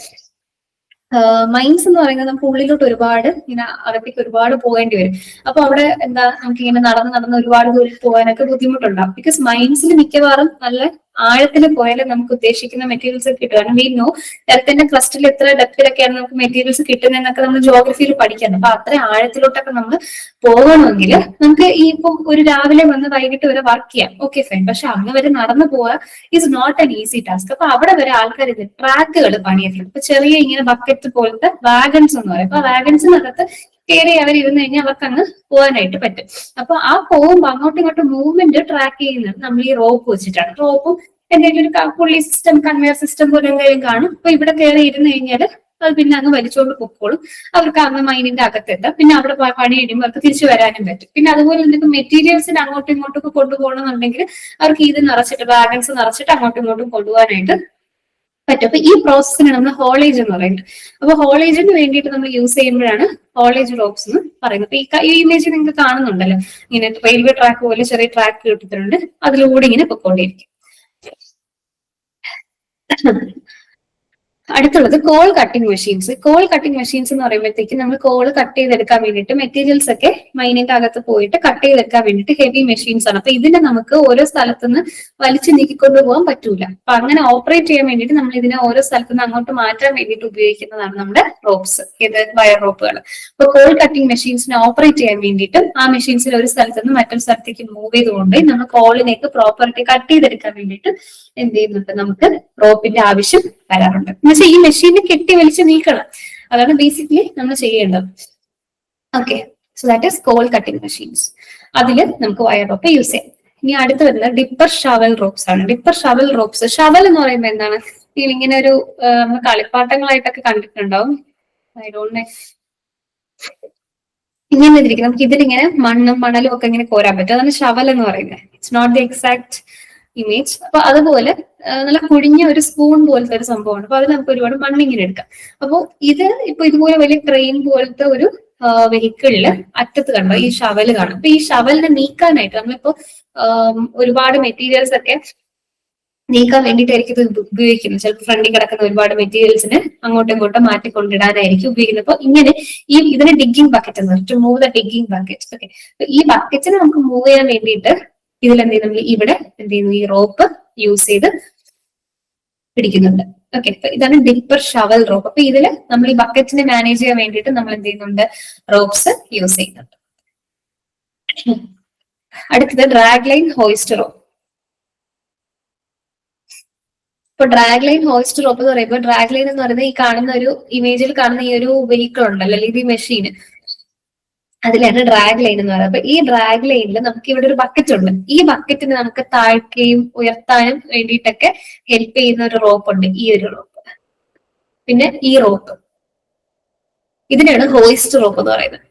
മൈൻസ് എന്ന് പറയുന്നത് നമുക്ക് ഉള്ളിലോട്ട് ഒരുപാട് ഇങ്ങനെ അകത്തേക്ക് ഒരുപാട് പോകേണ്ടി വരും. അപ്പൊ അവിടെ എന്താ നമുക്ക് ഇങ്ങനെ നടന്ന് ഒരുപാട് ദൂരം പോകാനൊക്കെ ബുദ്ധിമുട്ടുണ്ടാവും. ബിക്കോസ് മൈൻസിൽ മിക്കവാറും നല്ല ആഴത്തിൽ പോയാലും നമുക്ക് ഉദ്ദേശിക്കുന്ന മെറ്റീരിയൽസ് കിട്ടുക. കാരണം വി നോ എർത്തിന്റെ ക്രസ്റ്റിൽ എത്ര ഡെപ്തിലൊക്കെയാണ് നമുക്ക് മെറ്റീരിയൽസ് കിട്ടുന്നതെന്നൊക്കെ നമ്മൾ ജോഗ്രഫിയിൽ പഠിക്കണം. അപ്പൊ അത്ര ആഴത്തിലോട്ടൊക്കെ നമ്മൾ പോകണമെങ്കിൽ നമുക്ക് ഈ ഇപ്പം ഒരു രാവിലെ വന്ന് വൈകിട്ട് വരെ വർക്ക് ചെയ്യാം, ഓക്കെ ഫൈൻ. പക്ഷെ അന്ന് വരെ നടന്നു പോവുക is not an easy task. അപ്പൊ അവിടെ വരെ ആൾക്കാർ ഇത് ട്രാക്കുകൾ പണിയെടുക്കും. ഇപ്പൊ ചെറിയ ഇങ്ങനെ ബക്കറ്റ് പോലത്തെ വാഗൺസ് എന്ന് പറയും. അപ്പൊ വാഗൺസിനകത്ത് കയറി അവരിരുന്ന് കഴിഞ്ഞാൽ അവർക്ക് അങ്ങ് പോകാനായിട്ട് പറ്റും. അപ്പൊ ആ പോകുമ്പോൾ അങ്ങോട്ടും ഇങ്ങോട്ടും മൂവ്മെന്റ് ട്രാക്ക് ചെയ്യുന്നത് നമ്മൾ ഈ റോപ്പ് വെച്ചിട്ടാണ്. റോപ്പും എന്തെങ്കിലും ഒരു പുള്ളി സിസ്റ്റം കൺവെയർ സിസ്റ്റം പോലെ എന്തെങ്കിലും കാണും. അപ്പൊ ഇവിടെ കയറി ഇരുന്ന് കഴിഞ്ഞാൽ അത് പിന്നെ അങ്ങ് വലിച്ചുകൊണ്ട് പൊക്കോളും. അവർക്ക് അങ്ങ് മൈനിന്റെ അകത്തെത്താം. പിന്നെ അവിടെ പണി കഴിയുമ്പോൾ അവർക്ക് തിരിച്ചു വരാനും പറ്റും. പിന്നെ അതുപോലെ എന്തെങ്കിലും മെറ്റീരിയൽസിന് അങ്ങോട്ടും ഇങ്ങോട്ടും ഒക്കെ കൊണ്ടുപോകണമെന്നുണ്ടെങ്കിൽ അവർക്ക് ഇത് നിറച്ചിട്ട് ബാലൻസ് നിറച്ചിട്ട് അങ്ങോട്ടും ഇങ്ങോട്ടും കൊണ്ടുപോകാനായിട്ട് പറ്റും. അപ്പൊ ഈ പ്രോസസ്സിന് നമ്മൾ ഹോളേജ് എന്ന് പറയുന്നത്. അപ്പൊ ഹോളേജിന് വേണ്ടിയിട്ട് നമ്മൾ യൂസ് ചെയ്യുമ്പോഴാണ് ഹോളേജ് റോപ്സ് എന്ന് പറയുന്നത്. അപ്പൊ ഈ ഇമേജ് നിങ്ങൾക്ക് കാണുന്നുണ്ടല്ലോ, ഇങ്ങനെ റെയിൽവേ ട്രാക്ക് പോലെ ചെറിയ ട്രാക്ക് കിട്ടിയിട്ടുണ്ട്, അതിലൂടെ ഇങ്ങനെ പൊക്കോണ്ടിരിക്കും. അടുത്തുള്ളത് call cutting machines. Call cutting machines എന്ന് പറയുമ്പോഴത്തേക്ക് നമ്മൾ കോൾ കട്ട് ചെയ്തെടുക്കാൻ വേണ്ടിയിട്ട് മെറ്റീരിയൽസ് ഒക്കെ മൈനിന്റെ അകത്ത് പോയിട്ട് കട്ട് ചെയ്തെടുക്കാൻ വേണ്ടിയിട്ട് ഹെവി മെഷീൻസ് ആണ്. അപ്പൊ ഇതിനെ നമുക്ക് ഓരോ സ്ഥലത്തുനിന്ന് വലിച്ചു നീക്കിക്കൊണ്ടു പോകാൻ പറ്റൂല. അപ്പൊ അങ്ങനെ ഓപ്പറേറ്റ് ചെയ്യാൻ വേണ്ടിയിട്ട് നമ്മൾ ഇതിനെ ഓരോ സ്ഥലത്തുനിന്ന് അങ്ങോട്ട് മാറ്റാൻ വേണ്ടിയിട്ട് ഉപയോഗിക്കുന്നതാണ് നമ്മുടെ റോപ്സ്, ഇത് വയർ റോപ്പുകൾ. അപ്പൊ കോൾ കട്ടിംഗ് മെഷീൻസിനെ ഓപ്പറേറ്റ് ചെയ്യാൻ വേണ്ടിയിട്ട് ആ മെഷീൻസിൽ ഒരു സ്ഥലത്ത് നിന്ന് മറ്റൊരു സ്ഥലത്തേക്ക് മൂവ് ചെയ്തുകൊണ്ട് നമ്മൾ കോളിനേക്ക് പ്രോപ്പറായിട്ട് കട്ട് ചെയ്തെടുക്കാൻ വേണ്ടിയിട്ട് എന്ത് ചെയ്യുന്നുണ്ട്, നമുക്ക് റോപ്പിന്റെ ആവശ്യം വരാറുണ്ട്. എന്നുവെച്ചാൽ ഈ മെഷീനെ കെട്ടി വലിച്ച് നീക്കണം, അതാണ് ബേസിക്കലി നമ്മൾ ചെയ്യേണ്ടത്. Okay, so that is call cutting machines. അതില് നമുക്ക് വയർ റോപ്പ് യൂസ് ചെയ്യാം. ഇനി അടുത്ത് വരുന്നത് ഡിപ്പർ ഷവൽ റോപ്സ് ആണ്. ഡിപ്പർ ഷവൽ റോപ്സ്, ഷവൽ എന്ന് പറയുമ്പോൾ എന്താണ്, ഇങ്ങനെ ഒരു നമ്മൾ കളിപ്പാട്ടങ്ങളായിട്ടൊക്കെ കണ്ടിട്ടുണ്ടാവും. ഐ ഡോണ്ട് നോ, ഇങ്ങനെ ഇരിക്കും. നമുക്ക് ഇതിലിങ്ങനെ മണ്ണും മണലും ഒക്കെ ഇങ്ങനെ കോരാൻ പറ്റും, അതാണ് ഷവൽ എന്ന് പറയുന്നത്. It's not the exact image. അപ്പൊ അതുപോലെ നല്ല കുഴിഞ്ഞ ഒരു സ്പൂൺ പോലത്തെ ഒരു സംഭവമാണ്. അപ്പൊ അതിൽ നമുക്ക് ഒരുപാട് മണ്ണിങ്ങനെ എടുക്കാം. അപ്പൊ ഇത് ഇപ്പൊ ഇതുപോലെ വലിയ ട്രെയിൻ പോലത്തെ ഒരു വെഹിക്കിളില് അറ്റത്ത് കണ്ടോ ഈ ഷവല് കാണും. അപ്പൊ ഈ ഷവലിനെ നീക്കാനായിട്ട് നമ്മളിപ്പോ ഒരുപാട് മെറ്റീരിയൽസ് ഒക്കെ നീക്കാൻ വേണ്ടിയിട്ടായിരിക്കും ഇത് ഉപയോഗിക്കുന്നത്. ചിലപ്പോൾ ഫ്രണ്ടിൽ കിടക്കുന്ന ഒരുപാട് മെറ്റീരിയൽസിന് അങ്ങോട്ടും ഇങ്ങോട്ടും മാറ്റിക്കൊണ്ടിടാനായിരിക്കും ഉപയോഗിക്കുന്നത്. അപ്പൊ ഇങ്ങനെ ഇതിന് ഡിഗ്ഗിങ് ബക്കറ്റ് എന്ന് പറയും, to move the digging bucket. Okay, ഈ ബക്കറ്റിനെ നമുക്ക് മൂവ് ചെയ്യാൻ വേണ്ടിയിട്ട് ഇതിലെന്ത് ചെയ്യുന്നു, ഇവിടെ എന്ത് ചെയ്യുന്നു, ഈ റോപ്പ് യൂസ് ചെയ്ത് പിടിക്കുന്നുണ്ട്. ഓക്കെ, അപ്പൊ ഇതാണ് ഡിപ്പർ ഷവൽ റോപ്പ്. അപ്പൊ ഇതില് നമ്മൾ ഈ ബക്കറ്റിനെ മാനേജ് ചെയ്യാൻ വേണ്ടിയിട്ട് നമ്മൾ എന്ത് ചെയ്യുന്നുണ്ട്, റോപ്സ് യൂസ് ചെയ്യുന്നുണ്ട്. അടുത്തത് ഡ്രാഗ് ലൈൻ ഹോയിസ്റ്റ് റോപ്പ്. ഇപ്പൊ ഡ്രാഗ് ലൈൻ ഹോയിസ്റ്റ് റോപ്പ് എന്ന് പറയുമ്പോൾ ഡ്രാഗ് ലൈൻ എന്ന് പറയുന്നത് ഈ കാണുന്ന ഒരു ഇമേജിൽ കാണുന്ന ഈ ഒരു വെഹിക്കിൾ ഉണ്ടല്ലോ, അല്ലെങ്കിൽ ഈ മെഷീൻ, അതിലാണ് ഡ്രാഗ് ലൈൻ എന്ന് പറയുന്നത്. അപ്പൊ ഈ ഡ്രാഗ് ലൈനിൽ നമുക്ക് ഇവിടെ ഒരു ബക്കറ്റ് ഉണ്ട്. ഈ ബക്കറ്റിന് നമുക്ക് താഴ്ക്കുകയും ഉയർത്താനും വേണ്ടിയിട്ടൊക്കെ ഹെൽപ്പ് ചെയ്യുന്ന ഒരു റോപ്പ് ഉണ്ട്, ഈ ഒരു റോപ്പ്. പിന്നെ ഈ റോപ്പ്, ഇതിനാണ് ഹോയിസ്റ്റ് റോപ്പ് എന്ന് പറയുന്നത്.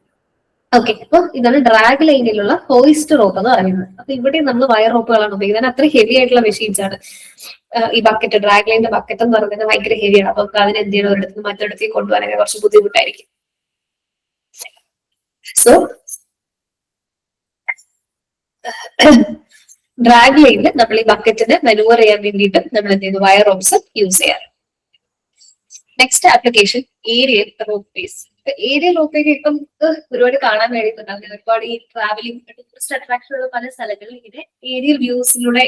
ഓക്കെ, അപ്പൊ ഇതാണ് ഡ്രാഗ് ലൈനിലുള്ള ഹോയിസ്റ്റ് റോപ്പ് എന്ന് പറയുന്നത്. അപ്പൊ ഇവിടെ നമ്മൾ വയർ റോപ്പുകളാണ് ഉപയോഗിക്കുന്നത്. അത്ര ഹെവി ആയിട്ടുള്ള മെഷീൻസ് ആണ്. ഈ ബക്കറ്റ്, ഡ്രാഗ് ലൈനിന്റെ ബക്കറ്റ് എന്ന് പറയുന്നത് ഭയങ്കര ഹെവിയാണ്. അപ്പൊ അതിന് എന്ത് ചെയ്യണം, ഒരിടത്ത് മറ്റൊരിടത്തേക്ക് കൊണ്ടുപോകാനൊക്കെ കുറച്ച് ബുദ്ധിമുട്ടായിരിക്കും. സോ ഡ്രാഗ് ലൈനിൽ നമ്മൾ ഈ ബക്കറ്റിന് മെനൂവർ ചെയ്യാൻ വേണ്ടിയിട്ട് നമ്മൾ എന്ത് ചെയ്യുന്നു, വയർ റോപ്സ് യൂസ് ചെയ്യാറ്. Next application aerial ropeways. Aerial ropeway ഇപ്പം ഒരുപാട് കാണാൻ വേണ്ടിയിട്ടുണ്ടാവില്ല. ഒരുപാട് ഈ ട്രാവലിംഗ് ടൂറിസ്റ്റ് അട്രാക്ഷൻ ഉള്ള പല സ്ഥലങ്ങളിൽ ഇങ്ങനെ ഏരിയൽ വ്യൂസിലൂടെ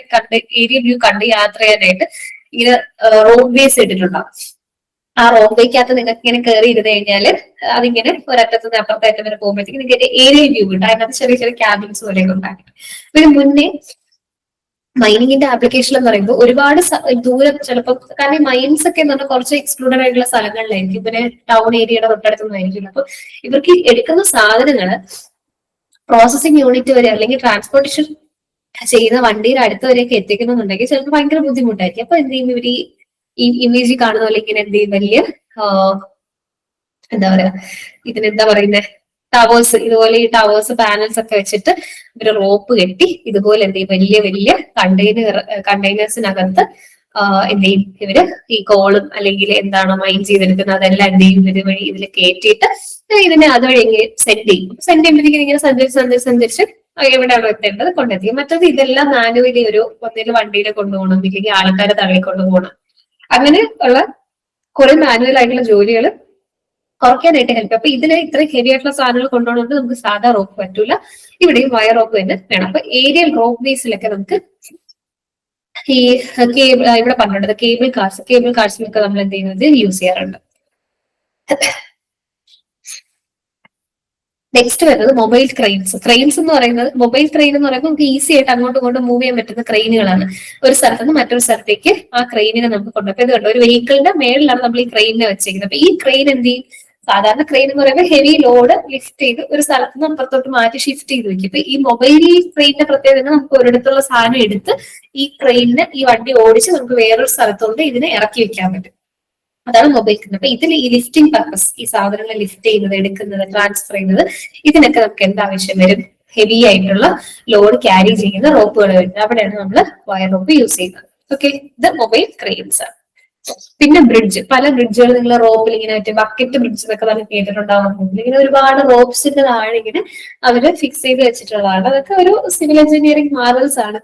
ഏരിയൽ വ്യൂ കണ്ട് യാത്ര ചെയ്യാനായിട്ട് ഇങ്ങനെ റോപ്പ് വേസ് ഇട്ടിട്ടുണ്ടാവും. ആ റോപ്പ് വേക്കകത്ത് നിങ്ങൾക്ക് ഇങ്ങനെ കയറി ഇരുന്ന് കഴിഞ്ഞാൽ അതിങ്ങനെ ഒരറ്റത്ത് നിന്ന് അപ്പുറത്തറ്റം വരെ പോകുമ്പോഴത്തേക്ക് നിങ്ങൾക്ക് ഏരിയൽ വ്യൂ ഉണ്ട്. അതിനകത്ത് ചെറിയ ചെറിയ ക്യാബിൻസ് പോലെയൊക്കെ ഉണ്ടാക്കിയിട്ട്. ഇതിന് മുന്നേ മൈനിങ്ങിന്റെ ആപ്ലിക്കേഷൻ എന്ന് പറയുമ്പോൾ ഒരുപാട് ദൂരം ചിലപ്പോൾ, കാരണം ഈ മൈൻസ് ഒക്കെ എന്ന് പറഞ്ഞാൽ കുറച്ച് എക്സ്ക്ലൂഡഡ് ആയിട്ടുള്ള സ്ഥലങ്ങളിലായിരിക്കും, പിന്നെ ടൗൺ ഏരിയയുടെ തൊട്ടടുത്തൊന്നും ആയിരിക്കും. അപ്പൊ ഇവർക്ക് എടുക്കുന്ന സാധനങ്ങള് പ്രോസസിങ് യൂണിറ്റ് വരെ അല്ലെങ്കിൽ ട്രാൻസ്പോർട്ടേഷൻ ചെയ്യുന്ന വണ്ടിയുടെ അടുത്ത് വരെയൊക്കെ എത്തിക്കണമെന്നുണ്ടെങ്കിൽ ചിലപ്പോൾ ഭയങ്കര ബുദ്ധിമുട്ടായിരിക്കും. അപ്പൊ എന്ത് ചെയ്യും, ഇവർ ഈ ഇമേജ് കാണുന്ന പോലെ ഇങ്ങനെ എന്ത് ചെയ്യും, വലിയ എന്താ പറയാ, ഇതിനെന്താ പറയുന്നത്, ടവേഴ്സ്, ഇതുപോലെ ഈ ടവേഴ്സ് പാനൽസ് ഒക്കെ വെച്ചിട്ട് ഒരു റോപ്പ് കെട്ടി ഇതുപോലെ എന്ത് ചെയ്യും, വലിയ വലിയ കണ്ടെയ്നേഴ്സിനകത്ത് എന്ത് ചെയ്യും ഇവര് ഈ കോളും അല്ലെങ്കിൽ എന്താണോ മൈൻ ചെയ്തെടുക്കുന്നത് അതെല്ലാം എന്ത് ചെയ്യും ഇത് വഴി ഇതിൽ കയറ്റിയിട്ട് ഇതിനെ അതുവഴി എങ്ങനെ സെൻഡ് ചെയ്യും. സെൻഡ് ചെയ്യുമ്പോഴത്തേക്കും ഇങ്ങനെ സഞ്ചരിച്ച് എവിടെയാണോ എത്തേണ്ടത് കൊണ്ടെത്തിക്കും. മറ്റത് ഇതെല്ലാം മാനുവലി ഒന്നിൽ വണ്ടിയിൽ കൊണ്ടുപോകണം, ഇല്ലെങ്കിൽ ആൾക്കാരെ തള്ളിക്കൊണ്ടു പോകണം. അങ്ങനെ ഉള്ള കുറെ മാനുവൽ ആയിട്ടുള്ള ജോലികൾ കുറയ്ക്കാനായിട്ട് ഹെൽപ്പ്. അപ്പൊ ഇതിന് ഇത്രയും ഹെവി ആയിട്ടുള്ള സാധനങ്ങൾ കൊണ്ടുപോകുന്നത് നമുക്ക് സാധാ റോപ്പ് പറ്റൂല. ഇവിടെയും വയർ റോപ്പ് തന്നെ വേണം. അപ്പൊ ഏരിയൽ റോപ്പ് ബേസിലൊക്കെ നമുക്ക് ഈ ഇവിടെ പറഞ്ഞിട്ടുണ്ട് കേബിൾ കാർസിലൊക്കെ നമ്മൾ എന്ത് ചെയ്യുന്നത് യൂസ് ചെയ്യാറുണ്ട്. നെക്സ്റ്റ് വരുന്നത് മൊബൈൽ ക്രെയിൻസ്. ക്രെയിൻസ് എന്ന് പറയുന്നത്, മൊബൈൽ ക്രെയിൻ എന്ന് പറയുമ്പോൾ നമുക്ക് ഈസി ആയിട്ട് അങ്ങോട്ടും ഇങ്ങോട്ടും മൂവ് ചെയ്യാൻ പറ്റുന്ന ക്രെയിനുകളാണ്. ഒരു സ്ഥലത്ത് നിന്ന് മറ്റൊരു സ്ഥലത്തേക്ക് ആ ക്രെയിനിനെ നമുക്ക് കൊണ്ടുപോയി, ഇത് കണ്ടോ, ഒരു വെഹിക്കിളിന്റെ മേളിലാണ് നമ്മൾ ഈ ക്രെയിനിനെ വെച്ചിരിക്കുന്നത്. അപ്പൊ ഈ ക്രെയിൻ എന്ത് ചെയ്യും, സാധാരണ ക്രെയിൻ എന്ന് പറയുമ്പോൾ ഹെവി ലോഡ് ലിഫ്റ്റ് ചെയ്ത് ഒരു സ്ഥലത്ത് നിന്ന് അപ്പുറത്തോട്ട് മാറ്റി ഷിഫ്റ്റ് ചെയ്ത് വെക്കും. ഇപ്പൊ ഈ മൊബൈൽ ക്രെയിനിന്റെ പ്രത്യേകത നമുക്ക് ഒരിടത്തുള്ള സാധനം എടുത്ത് ഈ ക്രെയിനിന് ഈ വണ്ടി ഓടിച്ച് നമുക്ക് വേറൊരു സ്ഥലത്തോട്ട് ഇതിനെ ഇറക്കി വെക്കാൻ പറ്റും. അതാണ് മൊബൈൽ ക്രെയിൻ. അപ്പൊ ഇതിൽ ഈ ലിഫ്റ്റിംഗ് പർപ്പസ്, ഈ സാധനങ്ങൾ ലിഫ്റ്റ് ചെയ്യുന്നത്, എടുക്കുന്നത്, ട്രാൻസ്ഫർ ചെയ്യുന്നത്, ഇതിനൊക്കെ നമുക്ക് എന്താവശ്യം വരും, ഹെവി ആയിട്ടുള്ള ലോഡ് ക്യാരി ചെയ്യുന്ന റോപ്പുകൾ വരുന്നത്. അവിടെയാണ് നമ്മൾ വയർ റോപ്പ് യൂസ് ചെയ്യുന്നത്. ഓക്കെ, ഇത് മൊബൈൽ ക്രെയിൻസ് ആണ്. പിന്നെ ബ്രിഡ്ജ്, പല ബ്രിഡ്ജുകൾ നിങ്ങൾ റോപ്പിൽ ഇങ്ങനെ ബക്കറ്റ് ബ്രിഡ്ജ് എന്നൊക്കെ നമ്മൾ കേട്ടിട്ടുണ്ടാവും. ഇങ്ങനെ ഒരുപാട് റോപ്സിന്റെ താഴെ ഇങ്ങനെ അവര് ഫിക്സ് ചെയ്ത് വെച്ചിട്ടുള്ളതാണ്. അതൊക്കെ ഒരു സിവിൽ എഞ്ചിനീയറിംഗ് മാർവൽസ് ആണ്.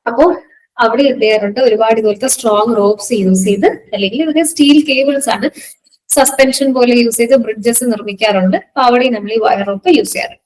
അപ്പോൾ അവിടെ എന്ത് ചെയ്യാറുണ്ട്, ഒരുപാട് ഇതുപോലത്തെ സ്ട്രോങ് റോപ്സ് യൂസ് ചെയ്ത്, അല്ലെങ്കിൽ ഇതൊക്കെ സ്റ്റീൽ കേബിൾസ് ആണ്, സസ്പെൻഷൻ പോലെ യൂസ് ചെയ്ത് ബ്രിഡ്ജസ് നിർമ്മിക്കാറുണ്ട്. അപ്പൊ അവിടെ നമ്മൾ ഈ വയർ റോപ്പ് യൂസ് ചെയ്യാറുണ്ട്.